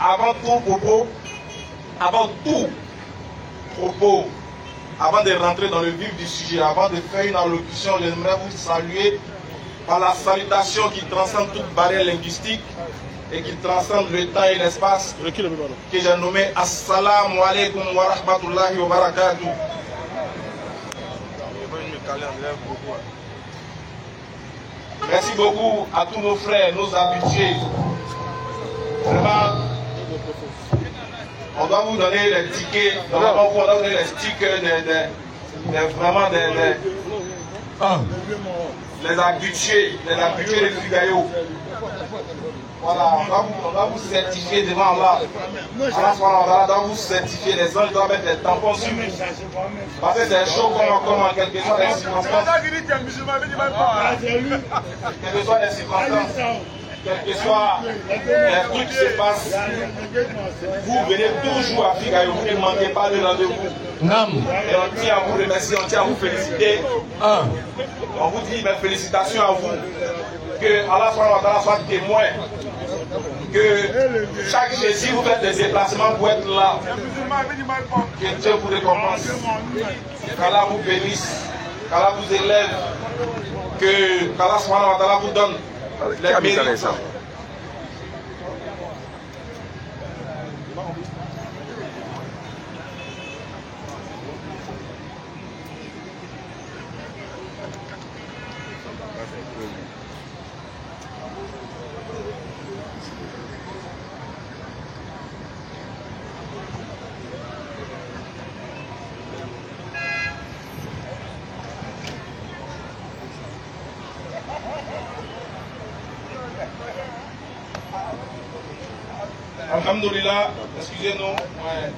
avant tout propos, avant de rentrer dans le vif du sujet, avant de faire une allocution, j'aimerais vous saluer par la salutation qui transcende toute barrière linguistique et qui transcende le temps et l'espace, que j'ai nommé Assalamu alaikum wa rahmatullahi wa barakatuh. Merci beaucoup à tous nos frères, nos habitués. Vraiment, on doit vous donner les tickets, on doit vous donner les stickers les habitués de Figayo. Voilà, on doit vous certifier devant Allah. Allah doit vous certifier, les gens doivent mettre des tampons sur vous. Parce que c'est chaud comme en quelque sorte les circonstances. Quelles que soient les circonstances, quel que soit les trucs qui se passent, vous venez toujours à Figayo, vous ne manquez pas de rendez-vous. Et on tient à vous remercier, on tient à vous féliciter. On vous dit félicitations à vous. Que Allah soit témoin. Que chaque Jésus vous faites des déplacements pour être là. Que Dieu vous récompense. Qu'Allah vous bénisse. Qu'Allah vous élève. Qu'Allah vous donne les mérites. Alhamdulillah, excusez-nous. Ouais.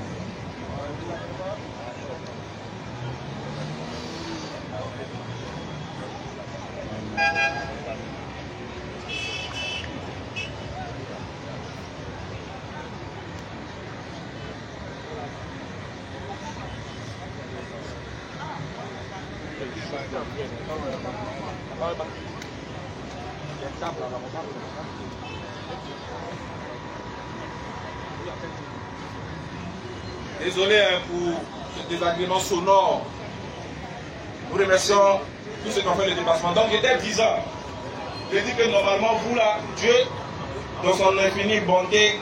Désolé pour ce désagrément sonore. Nous remercions tous ceux qui ont fait le déplacement. Donc, j'étais 10 ans. Je dis que normalement, vous là, Dieu, dans son infinie bonté,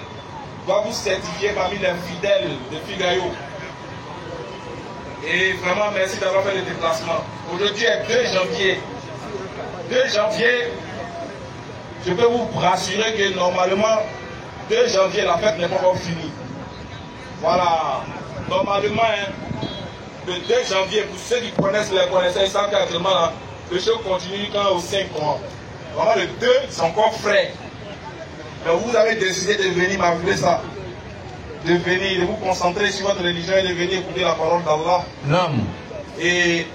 doit vous certifier parmi les fidèles de Figayo. Et vraiment, merci d'avoir fait le déplacement. Aujourd'hui est 2 janvier. 2 janvier, je peux vous rassurer que normalement, 2 janvier, la fête n'est pas encore finie. Voilà. Normalement, le 2 janvier, pour ceux qui connaissent les connaissances, ils savent qu'actuellement, le show continue quand au 5 mois. Vraiment, le 2, c'est encore frais. Mais vous avez décidé de venir malgré ça. De venir, de vous concentrer sur votre religion et de venir écouter la parole d'Allah. Et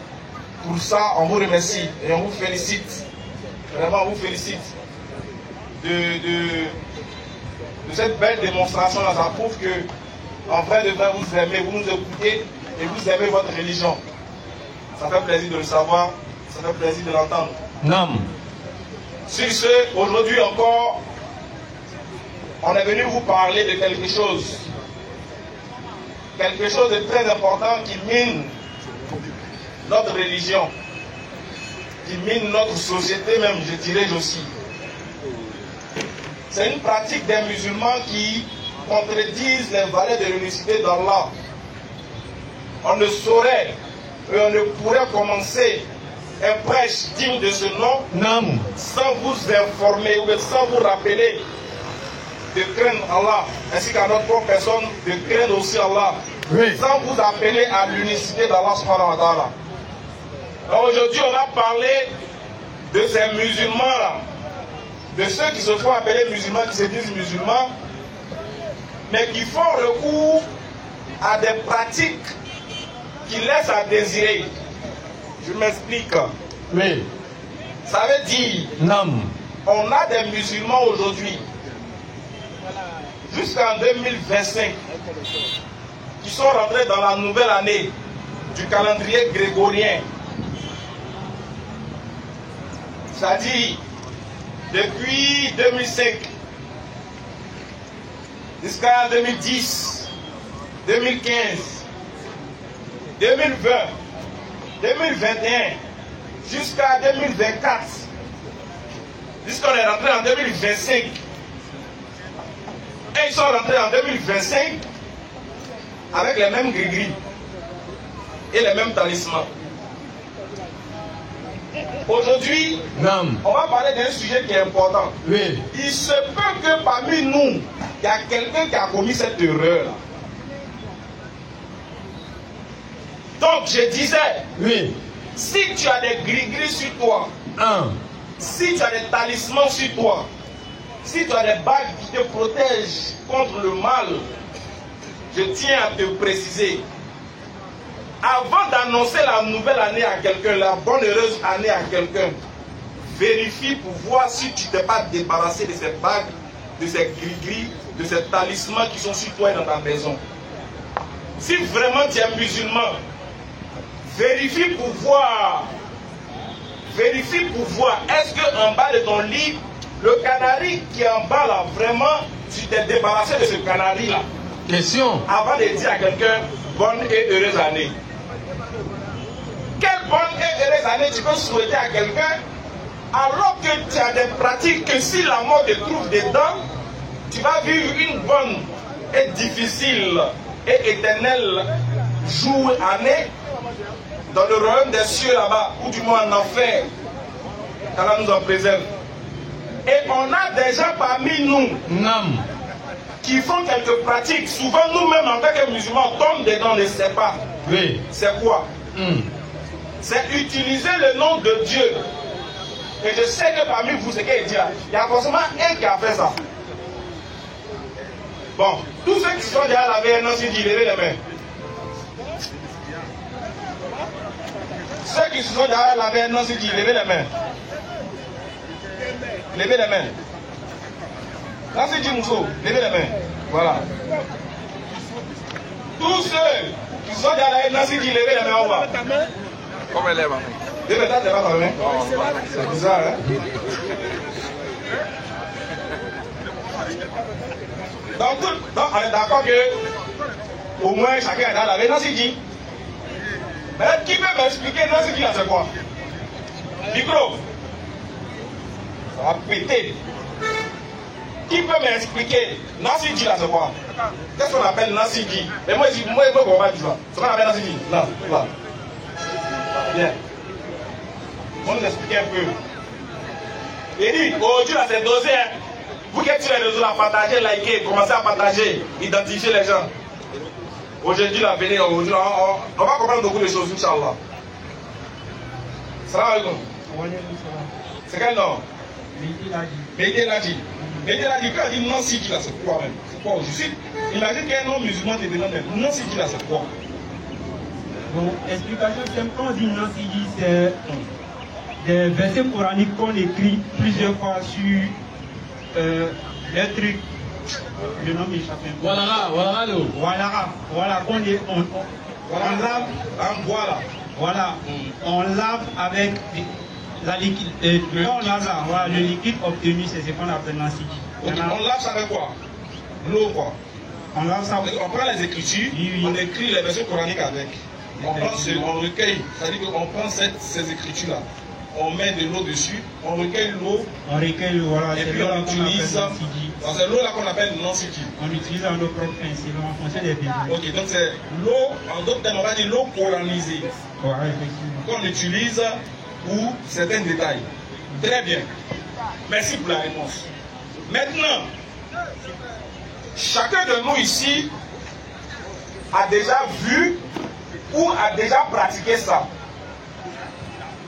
pour ça, on vous remercie et on vous félicite. Vraiment, on vous félicite de cette belle démonstration-là. Ça prouve que, en vrai de vrai, vous aimez, vous nous écoutez et vous aimez votre religion. Ça fait plaisir de le savoir, ça fait plaisir de l'entendre. Sur ce, aujourd'hui encore, on est venu vous parler de quelque chose. Quelque chose de très important qui mine notre religion, qui mine notre société même, je dirais aussi. C'est une pratique des musulmans qui contredisent les valeurs de l'unicité d'Allah. On ne saurait et on ne pourrait commencer un prêche digne de ce nom sans vous informer ou sans vous rappeler de craindre Allah, ainsi qu'à notre propre personne, de craindre aussi Allah, sans vous appeler à l'unicité d'Allah subhanahu wa ta'ala. Aujourd'hui, on va parler de ces musulmans-là, de ceux qui se font appeler musulmans, qui se disent musulmans, mais qui font recours à des pratiques qui laissent à désirer. Je m'explique. Ça veut dire, on a des musulmans aujourd'hui, jusqu'en 2025, qui sont rentrés dans la nouvelle année du calendrier grégorien. C'est-à-dire, depuis 2005, jusqu'à 2010, 2015, 2020, 2021, jusqu'à 2024, jusqu'on est rentré en 2025. Et ils sont rentrés en 2025 avec les mêmes gris-gris et les mêmes talismans. Aujourd'hui, on va parler d'un sujet qui est important. Oui. Il se peut que parmi nous, il y a quelqu'un qui a commis cette erreur. Donc, je disais, oui, si tu as des gris-gris sur toi, si tu as des talismans sur toi, si tu as des bagues qui te protègent contre le mal, je tiens à te préciser, avant d'annoncer la nouvelle année à quelqu'un, la bonne heureuse année à quelqu'un, vérifie pour voir si tu ne t'es pas débarrassé de ces bagues, de ces gris-gris, de ces talismans qui sont sur toi et dans ta maison. Si vraiment tu es musulman, vérifie pour voir. Vérifie pour voir. Est-ce qu'en bas de ton lit, le canari qui est en bas là, vraiment, tu t'es débarrassé de ce canari là? Question. Avant de dire à quelqu'un, bonne et heureuse année. Quelle bonne et heureuse année tu peux souhaiter à quelqu'un alors que tu as des pratiques que si la mort te trouve dedans, tu vas vivre une bonne et difficile et éternelle jour, année dans le royaume des cieux là-bas, ou du moins en enfer, qu'Allah nous en préserve. Et on a des gens parmi nous qui font quelques pratiques. Souvent nous-mêmes en tant que musulmans, on tombe dedans, on ne sait pas. Oui. C'est quoi? C'est utiliser le nom de Dieu. Et je sais que parmi vous, ce qu'il dit là, il y a forcément un qui a fait ça. Bon, tous ceux qui sont déjà lavés, non, si dit, levez les mains. Ceux qui se sont déjà lavés, non, si dit, levez les mains. Levez les mains. Là, c'est dit, Mousso, levez les mains. Voilà. Tous ceux qui sont déjà lavés, non, si dit, levez les mains, on va. Comment elle est, maman? Levez ta main. C'est bizarre, hein? Donc, on est d'accord que au moins chacun est dans la non, c'est dit. Mais qui peut m'expliquer non, c'est dit là, c'est quoi? Micro. Ça va péter. Qui peut m'expliquer Nasi dit là, c'est quoi? Qu'est-ce qu'on appelle Nasi dit? Et moi, je ne comprends pas du tout. C'est qu'on appelle Nasi dit. Là, là. Bien. On nous explique un peu. Il dit, aujourd'hui là, c'est dosé. Hein. Vous qui êtes sur les réseaux là, partagez, likez, commencez à partager, identifier les gens. Aujourd'hui là, venez, aujourd'hui, on va comprendre beaucoup de choses, Inch'Allah. Salam alaikum. C'est quel nom? Médé Ladi. Médé Ladi, quand on dit non Sidi là, c'est quoi même? C'est quoi aujourd'hui? Imagine qu'un nom musulman te demande non Sidi là, c'est quoi? Bon, explication simple, quand on dit non Sidi, c'est des versets coraniques qu'on écrit plusieurs fois sur les trucs. Le nom m'échappe un peu. Voilà, qu'on lave en bois là. Voilà, on lave avec la liquide. Quand on lave là, voilà, le liquide obtenu, c'est ce qu'on appelle non Sidi. On lave ça avec quoi? L'eau quoi? On lave ça. On prend les écritures, on écrit les versets coraniques avec. On recueille, c'est-à-dire qu'on prend ces écritures-là, on met de l'eau dessus, on recueille l'eau, voilà, et puis on utilise, c'est l'eau là qu'on appelle non-sidi. On utilise dans nos propres principes, en fonction des besoins. Ok, donc c'est l'eau, en d'autres termes, on va dire l'eau coranisée, voilà, effectivement, qu'on utilise pour certains détails. Très bien. Merci pour la réponse. Maintenant, chacun de nous ici a déjà vu ou a déjà pratiqué ça.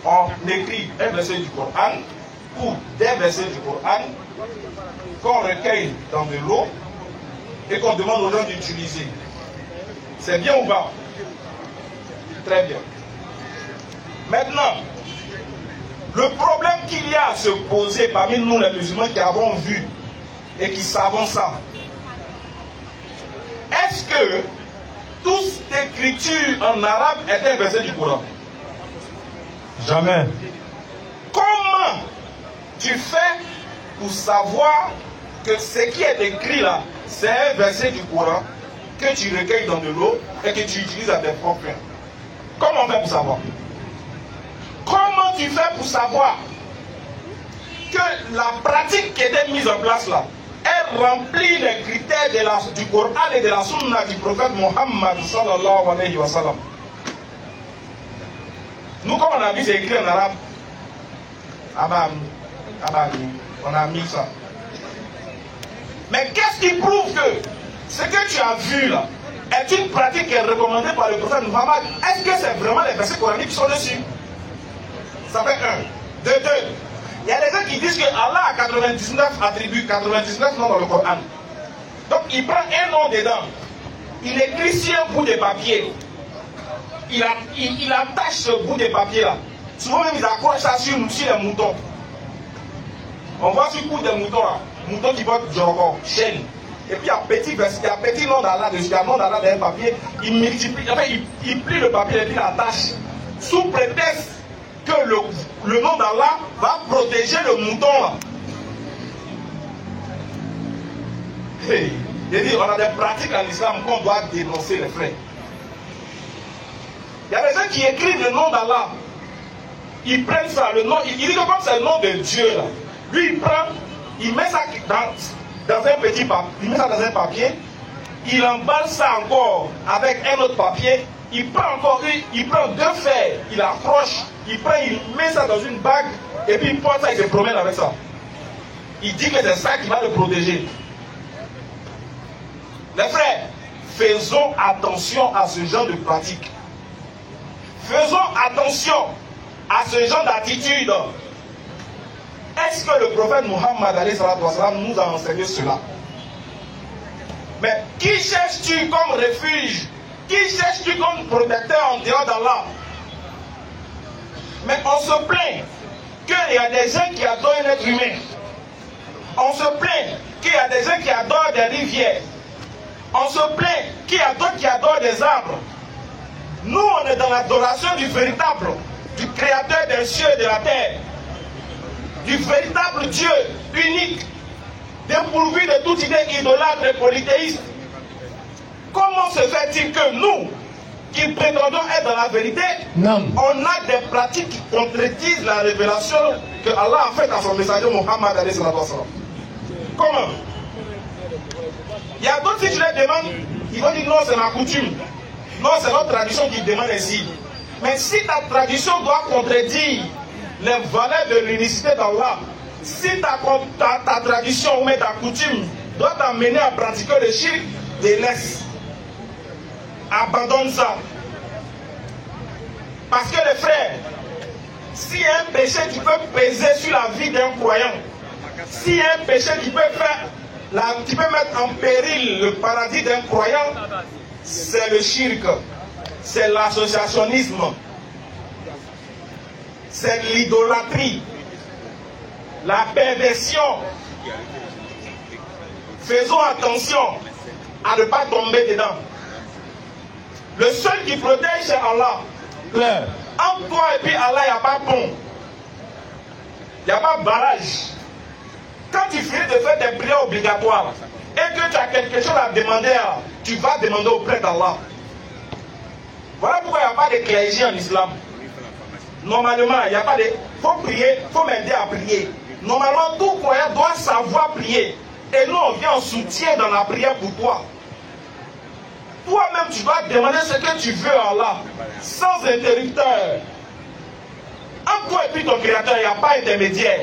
On écrit un verset du Coran ou des versets du Coran qu'on recueille dans de l'eau et qu'on demande aux gens d'utiliser. C'est bien ou pas? Très bien. Maintenant, le problème qu'il y a à se poser parmi nous les musulmans qui avons vu et qui savons ça, est-ce que toute écriture en arabe est un verset du Coran? Jamais. Comment tu fais pour savoir que ce qui est écrit là, c'est un verset du Coran que tu recueilles dans de l'eau et que tu utilises à tes propres fins. Comment on fait pour savoir? Comment tu fais pour savoir que la pratique qui était mise en place là, elle remplit les critères du Coran et de la Sunna du prophète Mohammed sallallahu alayhi wa sallam? Nous, comme on a vu, c'est écrit en arabe. On a mis ça. Mais qu'est-ce qui prouve que ce que tu as vu là est une pratique qui est recommandée par le prophète Mohammed? Est-ce que c'est vraiment les versets coraniques qui sont dessus? Ça fait un. De deux. Il y a des gens qui disent que Allah a 99 attributs, 99 noms dans le Coran. Donc il prend un nom dedans. Il écrit sur un bout de papier. Il attache ce bout de papier là. Souvent même ils accrochent ça sur les moutons. On voit sur le bout des moutons là. Moutons qui portent genre chaîne. Et puis il y a petit nom d'Allah dessus, il y a nom d'Allah dans un papier. Il multiplie, enfin il plie le papier et puis il l'attache. Sous prétexte que le nom d'Allah va protéger le mouton là. Hey, j'ai dit, on a des pratiques en islam qu'on doit dénoncer, les frères. Il y a des gens qui écrivent le nom d'Allah. Ils prennent ça, le nom, il dit que comme c'est le nom de Dieu là, lui il prend, il met ça dans un petit papier, il met ça dans un papier, il emballe ça encore avec un autre papier, il prend encore il prend deux fers, il accroche, il met ça dans une bague et puis il porte ça, il se promène avec ça. Il dit que c'est ça qui va le protéger. Les frères, faisons attention à ce genre de pratique. Faisons attention à ce genre d'attitude. Est-ce que le prophète Mohammed nous a enseigné cela? Mais qui cherches-tu comme refuge? Qui cherches-tu comme protecteur en dehors d'Allah? Mais on se plaint qu'il y a des gens qui adorent un être humain. On se plaint qu'il y a des gens qui adorent des rivières. On se plaint qu'il y a d'autres qui adorent des arbres. Nous, on est dans l'adoration du véritable, du créateur des cieux et de la terre, du véritable Dieu unique, dépourvu de toute idée idolâtre et polythéiste. Comment se fait-il que nous, qui prétendons être dans la vérité, on a des pratiques qui contredisent la révélation que Allah a faite à son messager Mohammed alayhi salatu wa sallam? Comment? Il y a d'autres, si tu les demandes, ils vont dire non, c'est ma coutume. Non, c'est notre tradition qui demande ainsi. Mais si ta tradition doit contredire les valeurs de l'unicité d'Allah, si ta tradition ou même ta coutume doit t'amener à pratiquer le shirk, délaisse. Abandonne ça. Parce que les frères, s'il y a un péché qui peut peser sur la vie d'un croyant, s'il y a un péché qui peut mettre en péril le paradis d'un croyant, c'est le shirk, c'est l'associationnisme, c'est l'idolâtrie, la perversion. Faisons attention à ne pas tomber dedans. Le seul qui protège, c'est Allah. Entre toi et puis Allah, il n'y a pas pont. Il n'y a pas barrage. Quand tu finis de faire des prières obligatoires et que tu as quelque chose à demander, tu vas demander auprès d'Allah. Voilà pourquoi il n'y a pas de clergé en islam. Normalement, il n'y a pas de... Il faut prier, il faut m'aider à prier. Normalement, tout croyant doit savoir prier. Et nous, on vient en soutien dans la prière pour toi. Toi-même, tu dois demander ce que tu veux à Allah, sans interrupteur. Entre toi et puis ton créateur, il n'y a pas d'intermédiaire.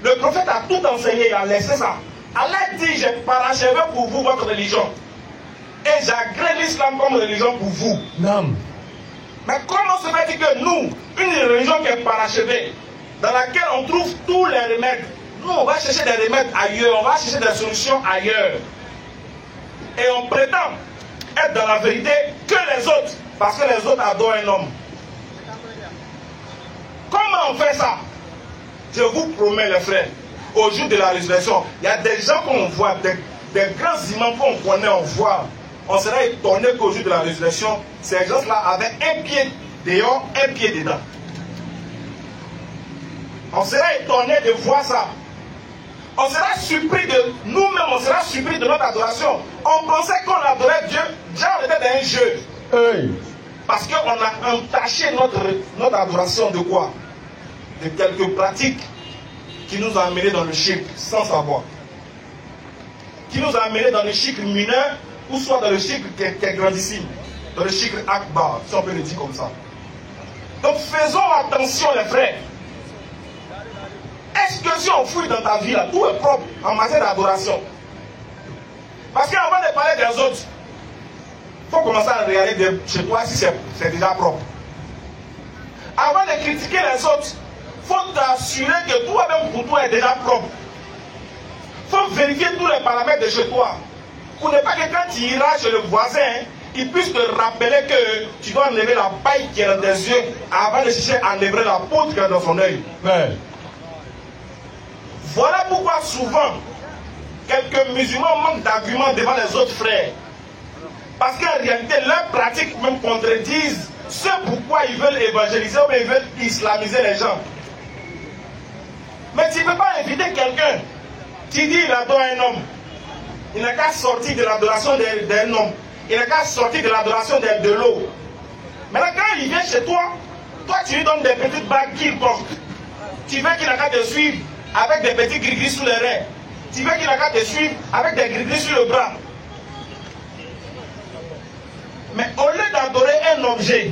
Le prophète a tout enseigné, il a laissé ça. Allah dit, j'ai parachevé pour vous votre religion. Et j'agrée l'islam comme religion pour vous. Non. Mais comment se fait-il que nous, une religion qui est parachevée, dans laquelle on trouve tous les remèdes, nous on va chercher des remèdes ailleurs, on va chercher des solutions ailleurs. Et on prétend être dans la vérité que les autres, parce que les autres adorent un homme. Comment on fait ça? Je vous promets les frères, au jour de la résurrection, il y a des gens qu'on voit, des grands imams qu'on connaît, on voit. On sera étonné qu'au jour de la résurrection, ces gens-là avaient un pied dehors, un pied dedans. On sera étonné de voir ça. On sera surpris de nous-mêmes, on sera surpris de notre adoration. On pensait qu'on adorait Dieu, déjà on était dans un jeu. Hey. Parce qu'on a entaché notre adoration de quoi? De quelques pratiques qui nous ont amenés dans le shirk sans savoir. Qui nous a amenés dans le shirk mineur ou soit dans le shirk qui est grandissime. Dans le shirk akbar, si on peut le dire comme ça. Donc faisons attention les frères. Est-ce que si on fouille dans ta vie là, tout est propre en matière d'adoration? Parce qu'avant de parler des autres, il faut commencer à regarder chez toi si c'est déjà propre. Avant de critiquer les autres, il faut t'assurer que toi-même pour toi est déjà propre. Il faut vérifier tous les paramètres de chez toi. Pour ne pas que quand tu iras chez le voisin, il puisse te rappeler que tu dois enlever la paille qui est dans tes yeux avant de chercher à enlever la poudre qui est dans son œil. Ouais. Voilà pourquoi souvent, quelques musulmans manquent d'arguments devant les autres frères. Parce qu'en réalité, leurs pratiques même contredisent ce pourquoi ils veulent évangéliser ou ils veulent islamiser les gens. Mais tu ne peux pas inviter quelqu'un qui dit qu'il adore un homme. Il n'a qu'à sortir de l'adoration d'un homme. Il n'a qu'à sortir de l'adoration de l'eau. Maintenant, quand il vient chez toi, toi tu lui donnes des petites bagues qu'il porte. Tu veux qu'il n'a qu'à te suivre avec des petits gris-gris sous les reins. Tu veux qu'il n'a qu'à te suivre avec des gris-gris sur le bras. Mais au lieu d'adorer un objet,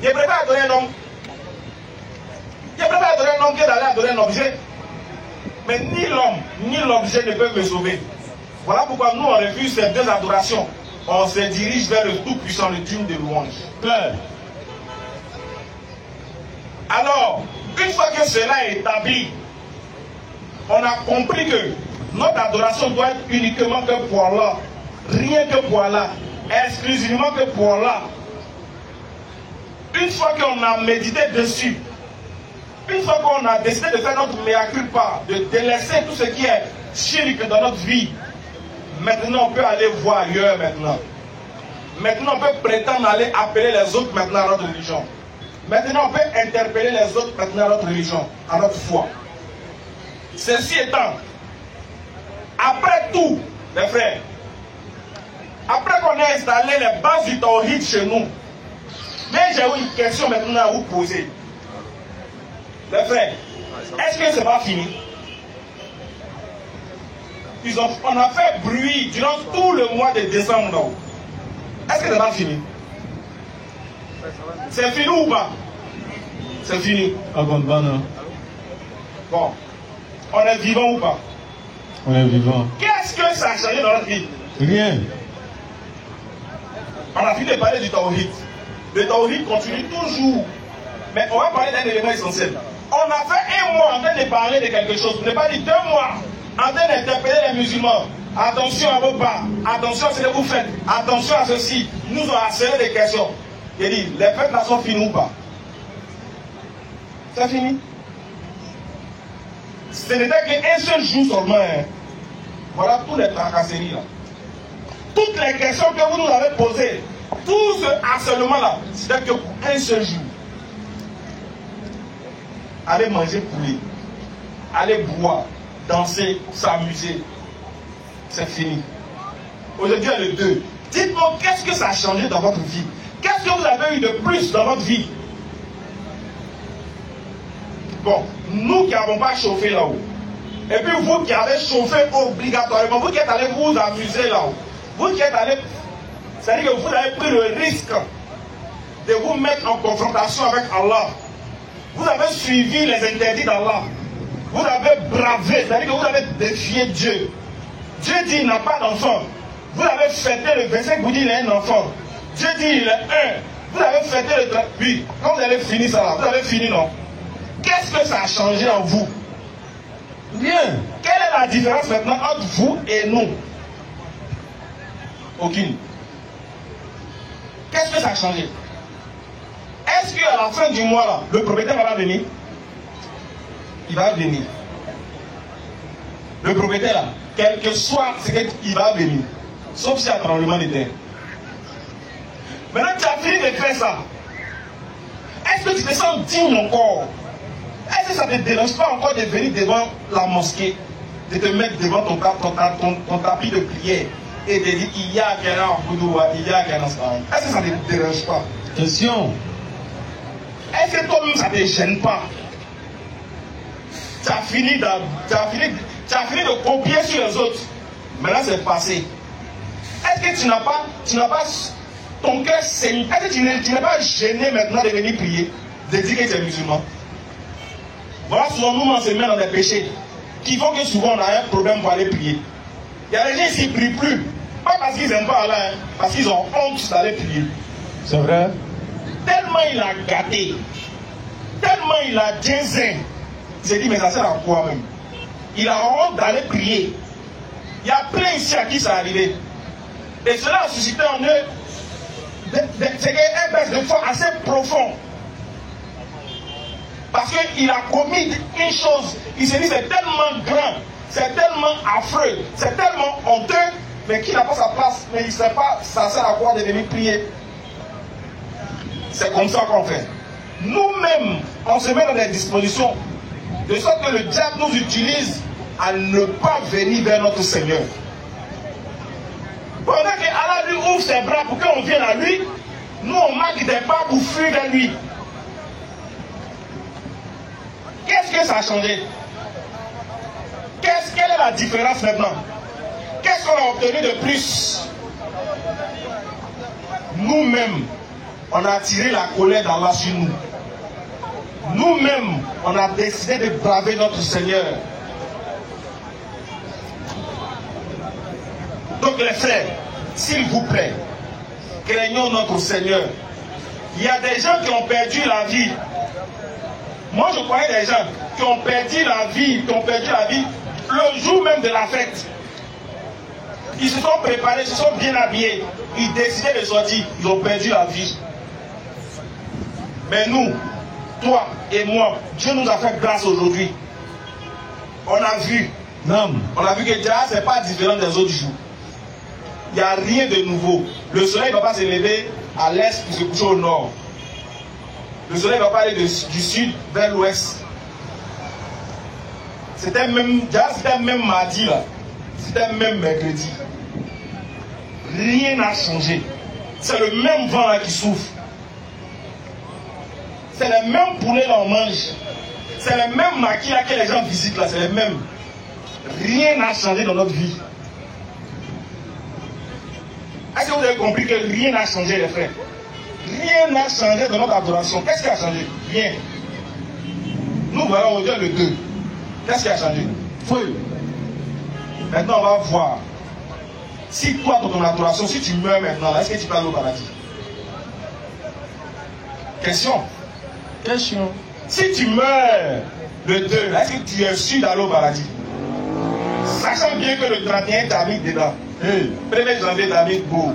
je préfère adorer un homme. Je préfère adorer un homme que d'aller adorer un objet. Mais ni l'homme, ni l'objet ne peuvent me sauver. Voilà pourquoi nous, on refuse ces deux adorations. On se dirige vers le Tout-Puissant, le digne de louange. Alors, une fois que cela est établi, on a compris que notre adoration doit être uniquement que pour Allah. Rien que pour Allah. Exclusivement que pour Allah. Une fois qu'on a médité dessus, une fois qu'on a décidé de faire notre mea culpa, de délaisser tout ce qui est shirk dans notre vie, maintenant on peut aller voir ailleurs maintenant. Maintenant on peut prétendre aller appeler les autres maintenant à notre religion. Maintenant on peut interpeller les autres maintenant à notre religion, à notre foi. Ceci étant, après tout, les frères, après qu'on ait installé les bases du tawhid chez nous, mais j'ai une question maintenant à vous poser. Les frères, est-ce que ce n'est pas fini? On a fait bruit durant tout le mois de décembre. Est-ce que ce n'est pas fini? C'est fini ou pas? C'est fini. Ah bon, non. Bon. On est vivant ou pas? On est vivant. Qu'est-ce que ça a changé dans notre vie? Rien. On a fini de parler du tawhid. Le tawhid continue toujours. Mais on va parler d'un élément essentiel. On a fait un mois en train de parler de quelque chose. On n'est pas dit 2 mois en train d'interpeller les musulmans. Attention à vos pas. Attention à ce que vous faites. Attention à ceci. Nous ont assuré des questions. J'ai dit, les fêtes là sont finies ou pas? C'est fini. Ce n'était qu'un seul jour seulement. Hein. Voilà tous les tracasseries là. Toutes les questions que vous nous avez posées, tout ce harcèlement là, c'était que pour un seul jour. Allez manger poulet, allez boire, danser, s'amuser. C'est fini. Aujourd'hui, il y a le 2. Dites-moi, qu'est-ce que ça a changé dans votre vie? Qu'est-ce que vous avez eu de plus dans votre vie? Bon, nous qui n'avons pas chauffé là-haut, et puis vous qui avez chauffé obligatoirement, vous qui êtes allés vous amuser là-haut, vous qui êtes allés, c'est-à-dire que vous avez pris le risque de vous mettre en confrontation avec Allah. Vous avez suivi les interdits d'Allah. Vous avez bravé, c'est-à-dire que vous avez défié Dieu. Dieu dit il n'a pas d'enfant. Vous avez fêté le verset, vous dites il a un enfant. Dieu dit il est un. Vous avez fêté le 38. Quand vous avez fini ça là, vous avez fini non? Qu'est-ce que ça a changé en vous? Rien. Quelle est la différence maintenant entre vous et nous? Aucune. Qu'est-ce que ça a changé? Est-ce qu'à la fin du mois là, le propriétaire va venir? Il va venir. Le propriétaire là, quel que soit ce qu'il va venir. Sauf si il y a un tremblement de terre. Maintenant tu as fini de faire ça. Est-ce que tu te sens digne encore? Est-ce que ça ne te dérange pas encore de venir devant la mosquée? de te mettre devant ton tapis de prière et de dire il y a quelqu'un en Boudoua, il y a quelqu'un en Sahara. Est-ce que ça ne te dérange pas? Question. Est-ce que toi-même ça ne te gêne pas? Tu as fini de copier sur les autres. Maintenant c'est passé. Est-ce que tu n'as pas ton cœur saigne? Est-ce que tu n'es pas gêné maintenant de venir prier, de dire que tu es musulman? Voilà, souvent nous on se met dans des péchés qui font que souvent on a un problème pour aller prier. Il y a des gens qui ne prient plus. Pas parce qu'ils n'aiment pas Allah, parce qu'ils ont honte d'aller prier. C'est vrai? Tellement il a gâté, tellement il a désin. Il s'est dit, mais ça sert à quoi même? Il a honte d'aller prier. Il y a plein ici à qui ça est arrivé. Et cela a suscité en eux un baisse de foi assez profond. Parce qu'il a commis une chose. Il s'est dit, c'est tellement grand, c'est tellement affreux, c'est tellement honteux, mais qui n'a pas sa place, mais il ne sait pas, ça sert à quoi de venir prier. C'est comme ça qu'on fait. Nous-mêmes, on se met dans des dispositions de sorte que le diable nous utilise à ne pas venir vers notre Seigneur. Pendant que Allah lui ouvre ses bras pour qu'on vienne à lui, nous on marque des pas pour fuir vers lui. Qu'est-ce que ça a changé? Quelle est la différence maintenant? Qu'est-ce qu'on a obtenu de plus? Nous-mêmes, on a attiré la colère d'Allah sur nous. Nous-mêmes, on a décidé de braver notre Seigneur. Donc les frères, s'il vous plaît, craignons notre Seigneur. Il y a des gens qui ont perdu la vie. Moi je connais des gens qui ont perdu la vie, le jour même de la fête. Ils se sont préparés, ils se sont bien habillés, ils décidaient de sortir, ils ont perdu la vie. Mais nous, toi et moi, Dieu nous a fait grâce aujourd'hui. On a vu que déjà c'est pas différent des autres jours. Il n'y a rien de nouveau. Le soleil ne va pas se lever à l'est pour se coucher au nord. Le soleil ne va pas aller du sud vers l'ouest. C'était même mardi là. C'était même mercredi. Rien n'a changé. C'est le même vent là qui souffle. C'est les mêmes poulets là on mange. C'est les mêmes maquis là que les gens visitent là. C'est les mêmes. Rien n'a changé dans notre vie. Est-ce que vous avez compris que rien n'a changé, les frères? Rien n'a changé dans notre adoration. Qu'est-ce qui a changé? Rien. Nous voilà aujourd'hui le 2. Qu'est-ce qui a changé? Feu. Maintenant, on va voir. Si toi, dans ton adoration, si tu meurs maintenant, est-ce que tu peux aller au paradis? Question. Si tu meurs le 2, est-ce que tu es sûr d'aller au paradis? Sachant bien que le 31, tu habites dedans. 1er janvier, tu habites beau.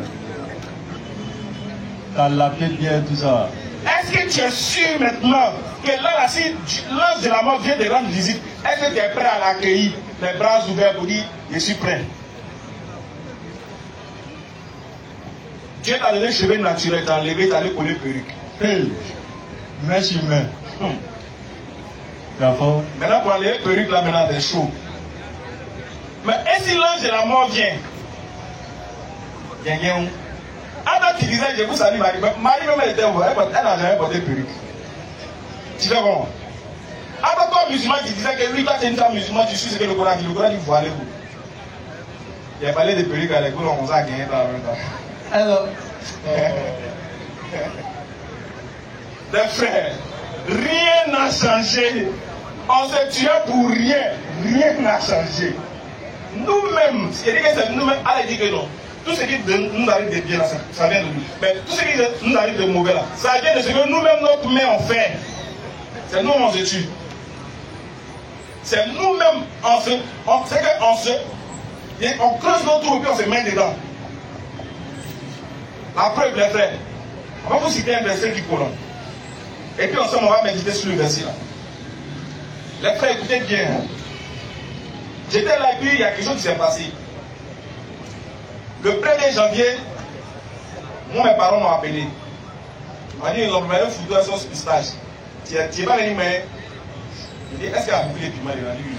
T'as la tête bien, tout ça. Est-ce que tu es sûr maintenant que là, si l'ange de la mort vient de rendre visite, est-ce que tu es prêt à l'accueillir, les bras ouverts pour dire, je suis prêt? Dieu t'a donné les cheveux naturels, t'as enlevé, t'as allé coller perruque. Mais je mets. D'accord. Maintenant, pour enlever perruque, là, maintenant, c'est chaud. Mais et si l'ange de la mort vient? Avant tu disais, je vous salue Marie. Marie même elle était elle n'a jamais porté perruque. Tu fais comment? Avant toi musulman, tu disais que lui, toi tu es une femme musulmane, tu suis ce que le Coran dit. Le Coran dit, vous allez vous. Il a parlé de perruque à l'école, on s'est gagné dans la même temps. Alors. Les frères, rien n'a changé. On se tuait pour rien. Rien n'a changé. Nous-mêmes, c'est nous-mêmes, Allah dit que non. Tout ce qui nous arrive de bien là, ça vient de nous. Mais tout ce qui nous arrive de mauvais là, ça vient de ce que nous-mêmes, notre main, on fait. C'est nous, on se tue. C'est nous-mêmes, on creuse notre trou et puis on se met dedans. La preuve, les frères, on va vous citer un verset du Coran. Et puis ensemble, on va méditer sur le verset là. Les frères, écoutez bien. J'étais là et puis il y a quelque chose qui s'est passé. Le 1er janvier, moi mes parents m'ont appelé. Ils m'ont dit, ils ont mis un photo à son pistache. Tu n'es pas venu, mais. Je dis, est-ce qu'il y a beaucoup de piments? Il a dit oui.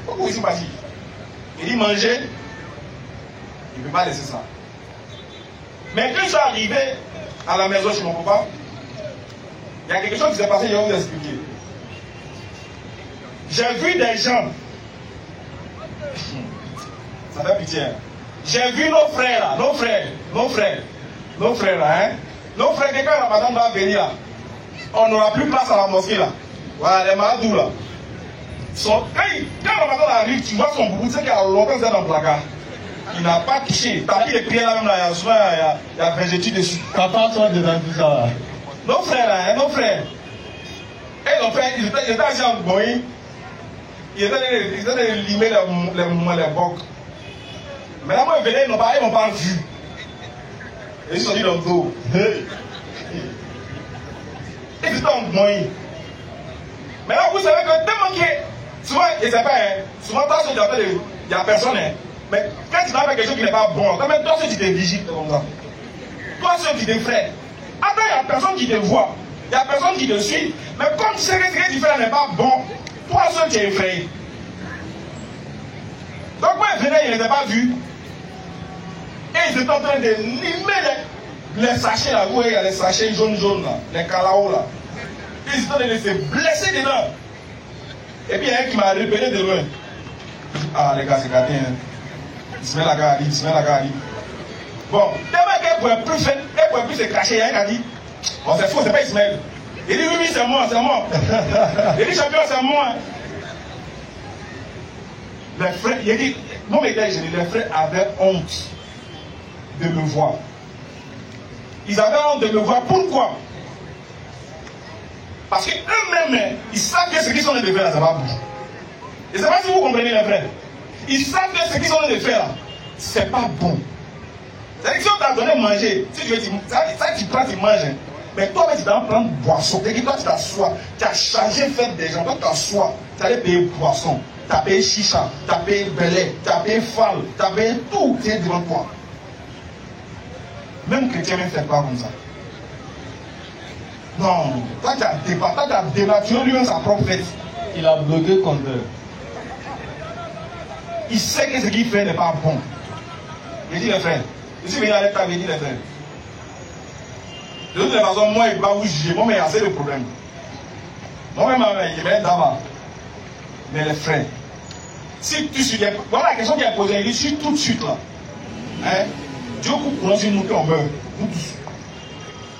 Pourquoi ils sont partis? Il dit manger, il ne peut pas laisser ça. Mais quand je suis arrivé à la maison chez mon papa, il y a quelque chose qui s'est passé, je vais vous expliquer. J'ai vu des gens, ça fait pitié, hein? J'ai vu nos frères là, nos frères là, hein? Nos frères, quand la madame va venir là, on n'aura plus place à la mosquée là. Voilà, les maladous là. Quand la madame arrive, tu vois son boubou, tu sais qu'il y a longtemps dans le placard. Il n'a pas touché. T'as vu les prières là même là, il y a végétu dessus. Papa soit dedans tout ça. Nos frères là, hein, nos frères. Et nos frères, ils étaient assis en boï. Ils étaient de limer les bocs. Mais là, moi, ils venaient, ils m'ont pas vu. Et ils sont dit dans le dos. Hey. Et ils étaient en boï. Mais là, vous savez que tellement que, souvent, et c'est pas, hein, souvent, toi, il n'y a personne, hein. Mais quand tu vas faire quelque chose qui n'est pas bon, quand même, toi, tu te vigiles comme ça. Toi, seul, tu t'effraies. Après, il n'y a personne qui te voit. Il n'y a personne qui te suit. Mais comme tu sais que ce que tu fais n'est pas bon, toi seul, tu es effrayé. Donc, moi, ils venaient, ils n'étaient pas vus. Et ils étaient en train de limer les sachets là, où il y a les sachets jaunes là, les calaos là. Ils étaient en train de se blesser dedans. Et puis, il y a un qui m'a repéré de loin. Ah, les gars, c'est gâté, hein. Ismaël Agari. Bon, tellement qu'elle ne pouvait plus se cacher, il y a un qui a dit, oh, c'est faux, c'est pas Ismaël. Il dit, oui, c'est moi. Il dit, champion, c'est moi. Les frères, il dit, mon médaille, les frères avaient honte de me voir. Ils avaient honte de me voir. Pourquoi? Parce qu'eux-mêmes, ils savent que ce qu'ils sont en train de faire là, ça va bouger. Je ne sais pas si vous comprenez, les frères. Ils savent que ce qu'ils sont en train de faire là, c'est pas bon. C'est-à-dire que si on t'a donné à manger, si tu veux, ça tu prends, tu manges. Mais toi, tu vas prendre boisson. Et que toi, tu t'assois. Tu as chargé faire des gens. Toi, tu t'assois. Tu allais payer boisson. Tu as payé chicha. Tu as payé belé. Tu as payé fal. Tu as payé tout. Tu es devant toi. Même chrétien ne fait pas comme ça. Non. Toi, tu as dénaturé lui-même sa propre fête. Il a bloqué contre eux. Il sait que ce qu'il fait n'est pas bon. Il dit les frères. Je suis venu à l'état, il dit les frères. De toute façon, moi, il ne va pas vous juger. Moi, mais il y a assez de problèmes. Moi-même, il m'a d'abord. Mais les frères, si tu suis. Voilà la question qui est posée. Il dit, suis tout de suite là. Hein? Dieu coupe pour nous, si nous, on meurt. Nous tous.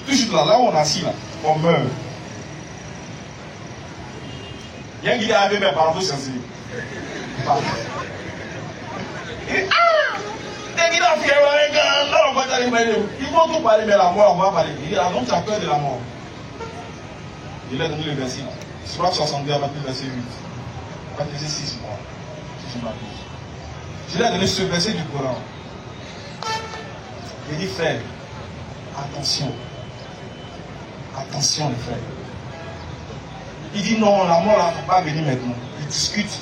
Tout de suite là, là où on est assis là, on meurt. Il y a un qui est arrivé, mais par rapport sensible. Ils vont tout parler, mais la mort, on va parler. Il dit, ah non, tu as peur de la mort. Il a donné le verset. Surah 62, verset 8. Verset 6 mois. Si je m'abuse. Je lui ai donné ce verset du Coran. Il dit, frère, attention. Attention, les frères. Il dit, non, la mort, là, il ne faut pas venir maintenant. Il discute.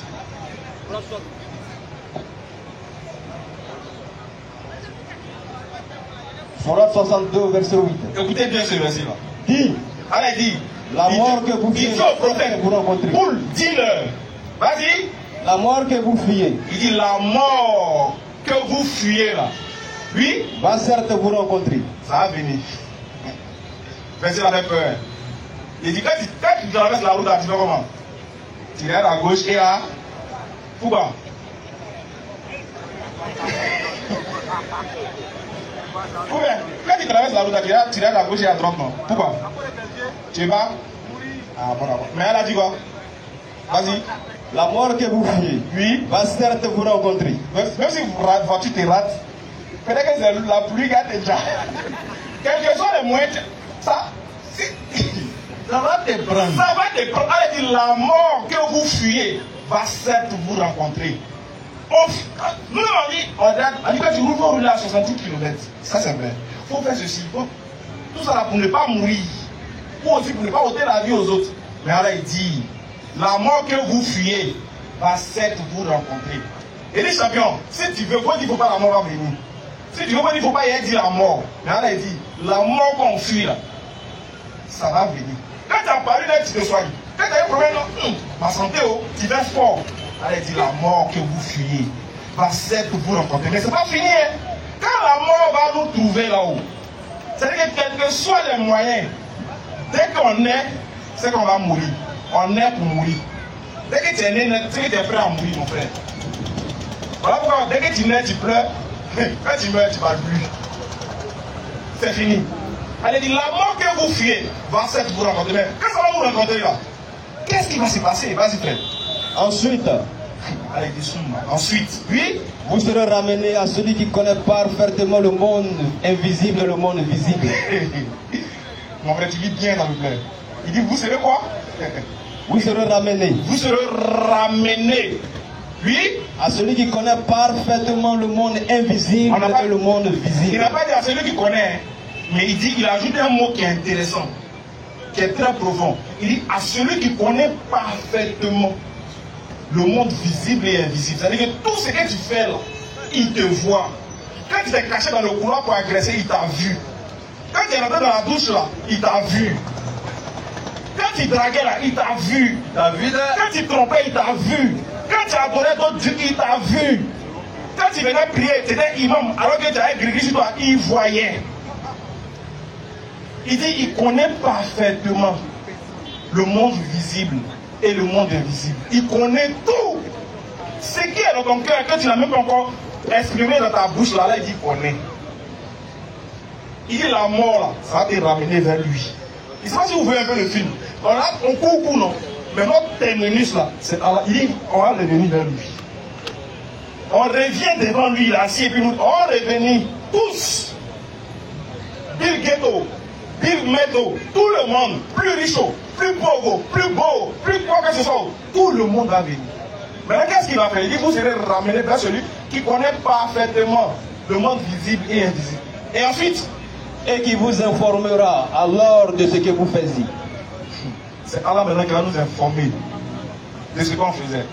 Surah 62, verset 8. Écoutez bien ce verset-là. Dit, allez, dit. la mort que vous fuyez. Il dit au prophète, vous rencontrez. Poule, dis-leur. Vas-y. La mort que vous fuyez. Il dit, la mort que vous fuyez là. Oui. Va certes vous rencontrer. Ça va venir. Verset là fait peur. Il dit, quand tu traverses la route, tu fais comment? Tu regardes à gauche et à. Pourquoi? Quand tu traverses la route, tu regardes à gauche et à droite, non? Pourquoi? Tu vas? Ah, bon, d'accord. Mais elle a dit quoi? Vas-y. La mort que vous fuyez. Oui. Va certes vous rencontrer. Même si la voiture te rate, peut-être que c'est la pluie qui a déjà. Quels que soient les moyens, ça va te prendre. Ça va te prendre. Elle dit, la mort que vous fuyez va certes vous rencontrer. Nous, on dit que tu roules à 68 km. Ça, c'est vrai. Il faut faire ceci. Tout ça là pour ne pas mourir. Ou aussi pour ne pas ôter la vie aux autres. Mais alors, il dit, la mort que vous fuyez va certes vous rencontrer. Et les champions, si tu veux, il ne faut pas la mort va venir. Si tu veux, il ne faut pas y dire la mort. Mais alors, il dit, la mort qu'on fuit là, ça va venir. Quand tu as parlé là, tu te soignes. Quand tu as un problème, ma santé, tu vas fort. Elle dit la mort que vous fuyez va certes vous rencontrer. Mais ce n'est pas fini. Hein. Quand la mort va nous trouver là-haut, c'est-à-dire que quels que soient les moyens, dès qu'on est, c'est qu'on va mourir. On est pour mourir. Dès que tu es né, c'est que tu es prêt à mourir, mon frère. Voilà pourquoi, dès que tu nais, tu pleures. Quand tu meurs, tu vas plus. C'est fini. Elle dit, la mort que vous fuyez va certes vous rencontrer. Mais quand ça va vous rencontrer là, qu'est-ce qui va se passer? Vas-y, frère. Ensuite, ensuite, oui, vous serez ramené à celui qui connaît parfaitement le monde invisible et le monde visible. Mon frère, tu lis bien, s'il vous plaît. Il dit, vous serez quoi? Vous serez ramené. Vous serez ramené. Oui. À celui qui connaît parfaitement le monde invisible et le monde visible. Il n'a pas dit à celui qui connaît, mais il ajoute un mot qui est intéressant, qui est très profond. Il dit à celui qui connaît parfaitement le monde visible et invisible. C'est-à-dire que tout ce que tu fais là, il te voit. Quand tu t'es caché dans le couloir pour agresser, il t'a vu. Quand tu es rentré dans la douche là, il t'a vu. Quand tu draguais là, il t'a vu. Quand tu trompais, il t'a vu. Quand tu adorais d'autres dieux, il t'a vu. Quand tu venais prier, tu étais imam, alors que tu avais grillé sur toi, il voyait. Il dit, il connaît parfaitement le monde visible et le monde invisible. Il connaît tout. Ce qui est dans ton cœur, que tu n'as même pas encore exprimé dans ta bouche, là, il dit, il connaît. Il dit, la mort, là, ça va te ramener vers lui. Je ne sais pas si vous voyez un peu le film. On court, non? Mais notre terminus, là, c'est Allah. Il dit, on va revenir vers lui. On revient devant lui, il est assis, et puis nous, on revient tous. Bill Ghetto, Bill Meadow, tout le monde, plus riche, plus pauvre, plus beau, plus quoi que ce soit, tout le monde va venir. Maintenant, qu'est-ce qu'il va faire? Il dit, vous serez ramenés vers celui qui connaît parfaitement le monde visible et invisible. Et ensuite, et qui vous informera alors de ce que vous faisiez. C'est Allah maintenant qui va nous informer de ce qu'on faisait.